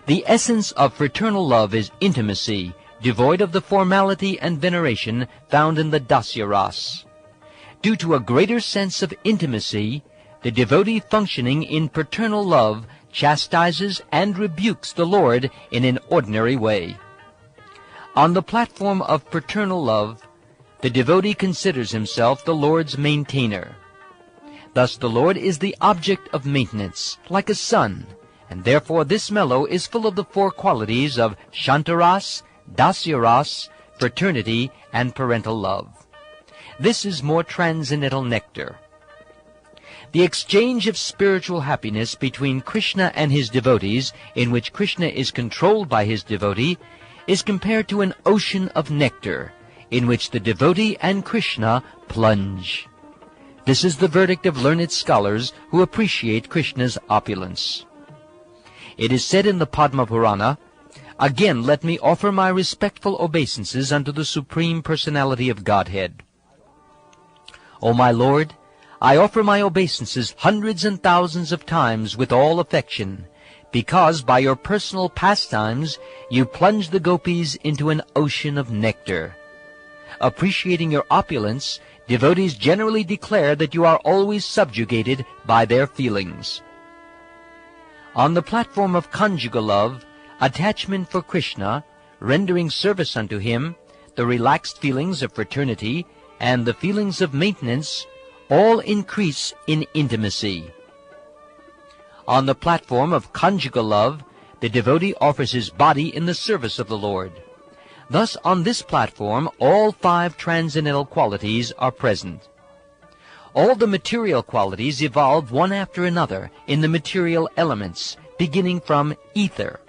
The essence of fraternal love is intimacy, devoid of the formality and veneration found in the Dasyaras. Due to a greater sense of intimacy, the devotee functioning in paternal love chastises and rebukes the Lord in an ordinary way. On the platform of paternal love, the devotee considers himself the Lord's maintainer. Thus the Lord is the object of maintenance, like a son, and therefore this mellow is full of the four qualities of Shantaras, Dasyaras, fraternity, and parental love. This is more transcendental nectar. The exchange of spiritual happiness between Krishna and his devotees, in which Krishna is controlled by his devotee, is compared to an ocean of nectar, in which the devotee and Krishna plunge. This is the verdict of learned scholars who appreciate Krishna's opulence. It is said in the Padma Purana, "Again let me offer my respectful obeisances unto the Supreme Personality of Godhead. O my Lord, I offer my obeisances hundreds and thousands of times with all affection, because by your personal pastimes you plunge the gopis into an ocean of nectar. Appreciating your opulence, devotees generally declare that you are always subjugated by their feelings." On the platform of conjugal love, attachment for Krishna, rendering service unto him, the relaxed feelings of fraternity, and the feelings of maintenance all increase in intimacy. On the platform of conjugal love, the devotee offers his body in the service of the Lord. Thus, on this platform, all 5 transcendental qualities are present. All the material qualities evolve one after another in the material elements, beginning from ether.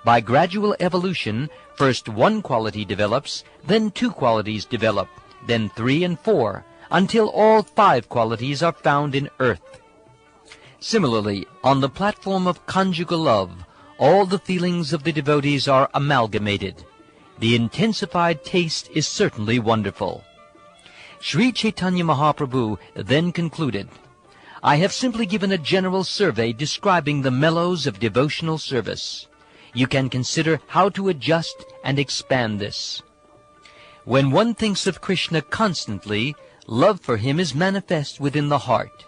By gradual evolution, first 1 quality develops, then 2 qualities develop, then 3 and 4, until all 5 qualities are found in earth. Similarly, on the platform of conjugal love, all the feelings of the devotees are amalgamated. The intensified taste is certainly wonderful. Sri Chaitanya Mahaprabhu then concluded, "I have simply given a general survey describing the mellows of devotional service. You can consider how to adjust and expand this. When one thinks of Krishna constantly, love for him is manifest within the heart.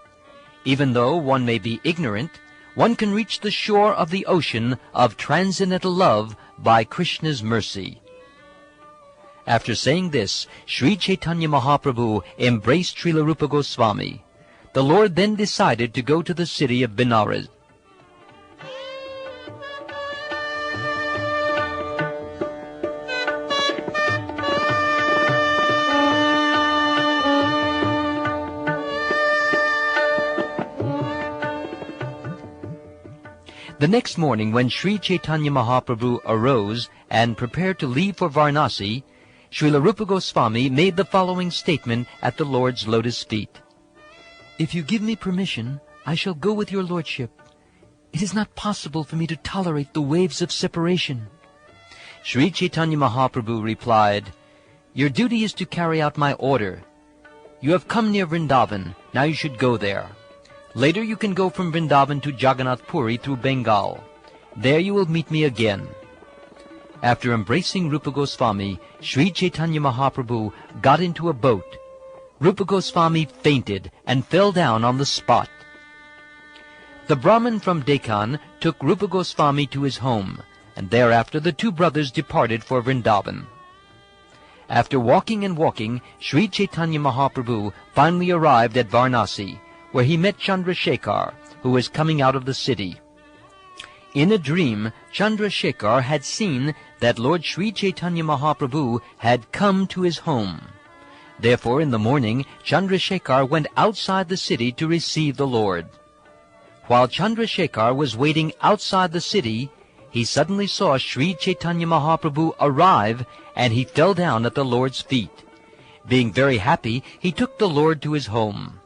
Even though one may be ignorant, one can reach the shore of the ocean of transcendental love by Krishna's mercy." After saying this, Sri Chaitanya Mahaprabhu embraced Srila Rupa Goswami. The Lord then decided to go to the city of Benares. The next morning, when Sri Chaitanya Mahaprabhu arose and prepared to leave for Varanasi, Srila Rupa Goswami made the following statement at the Lord's lotus feet. "If you give me permission, I shall go with your Lordship. It is not possible for me to tolerate the waves of separation." Sri Chaitanya Mahaprabhu replied, "Your duty is to carry out my order. You have come near Vrindavan, now you should go there. Later you can go from Vrindavan to Jagannath Puri through Bengal. There you will meet me again." After embracing Rupa Goswami, Sri Chaitanya Mahaprabhu got into a boat. Rupa Goswami fainted and fell down on the spot. The Brahmin from Deccan took Rupa Goswami to his home, and thereafter the 2 brothers departed for Vrindavan. After walking and walking, Sri Chaitanya Mahaprabhu finally arrived at Varanasi, where he met Chandrasekhar, who was coming out of the city. In a dream, Chandrasekhar had seen that Lord Sri Chaitanya Mahaprabhu had come to his home. Therefore, in the morning, Chandrasekhar went outside the city to receive the Lord. While Chandrasekhar was waiting outside the city, he suddenly saw Sri Chaitanya Mahaprabhu arrive, and he fell down at the Lord's feet. Being very happy, he took the Lord to his home.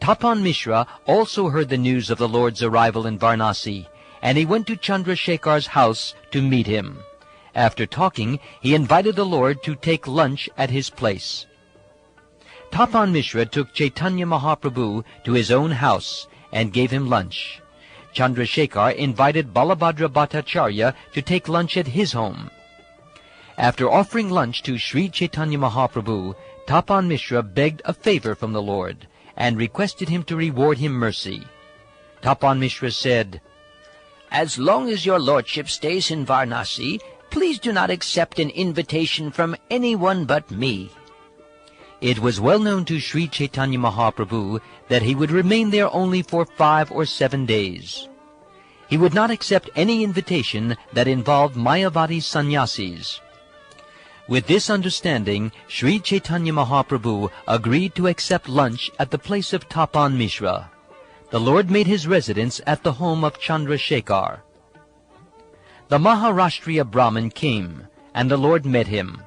Tapan Mishra also heard the news of the Lord's arrival in Varanasi, and he went to Chandrasekhar's house to meet him. After talking, he invited the Lord to take lunch at his place. Tapan Mishra took Chaitanya Mahaprabhu to his own house and gave him lunch. Chandrasekhar invited Balabhadra Bhattacharya to take lunch at his home. After offering lunch to Sri Chaitanya Mahaprabhu, Tapan Mishra begged a favor from the Lord and requested him to reward him mercy. Tapan Mishra said, "As long as your lordship stays in Varanasi, please do not accept an invitation from anyone but me." It was well known to Sri Chaitanya Mahaprabhu that he would remain there only for 5 or 7 days. He would not accept any invitation that involved Mayavadi sannyasis. With this understanding, Sri Chaitanya Mahaprabhu agreed to accept lunch at the place of Tapan Mishra. The Lord made his residence at the home of Chandrasekhar. The Maharashtriya Brahmin came, and the Lord met him.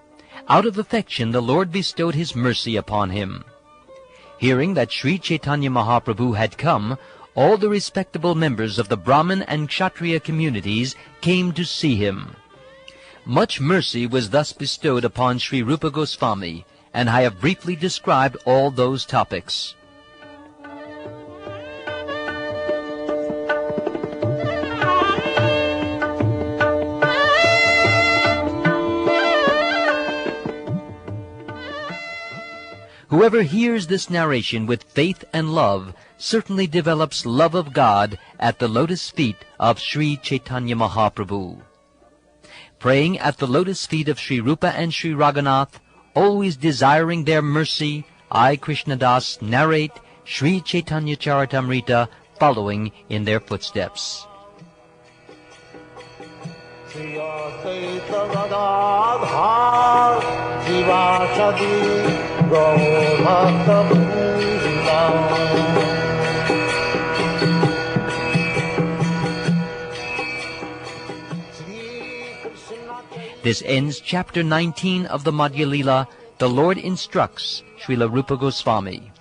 Out of affection, the Lord bestowed his mercy upon him. Hearing that Sri Chaitanya Mahaprabhu had come, all the respectable members of the Brahmin and Kshatriya communities came to see him. Much mercy was thus bestowed upon Sri Rupa Goswami, and I have briefly described all those topics. Whoever hears this narration with faith and love certainly develops love of God at the lotus feet of Sri Chaitanya Mahaprabhu. Praying at the lotus feet of Sri Rupa and Sri Raghunath, always desiring their mercy, I, Krishnadas, narrate Sri Chaitanya Charitamrita following in their footsteps. Shri Advaita Gadadhar Shivasadi Gaur Bhakta Vrinda. This ends chapter 19 of the Madhya Lila. The Lord instructs Srila Rupa Goswami.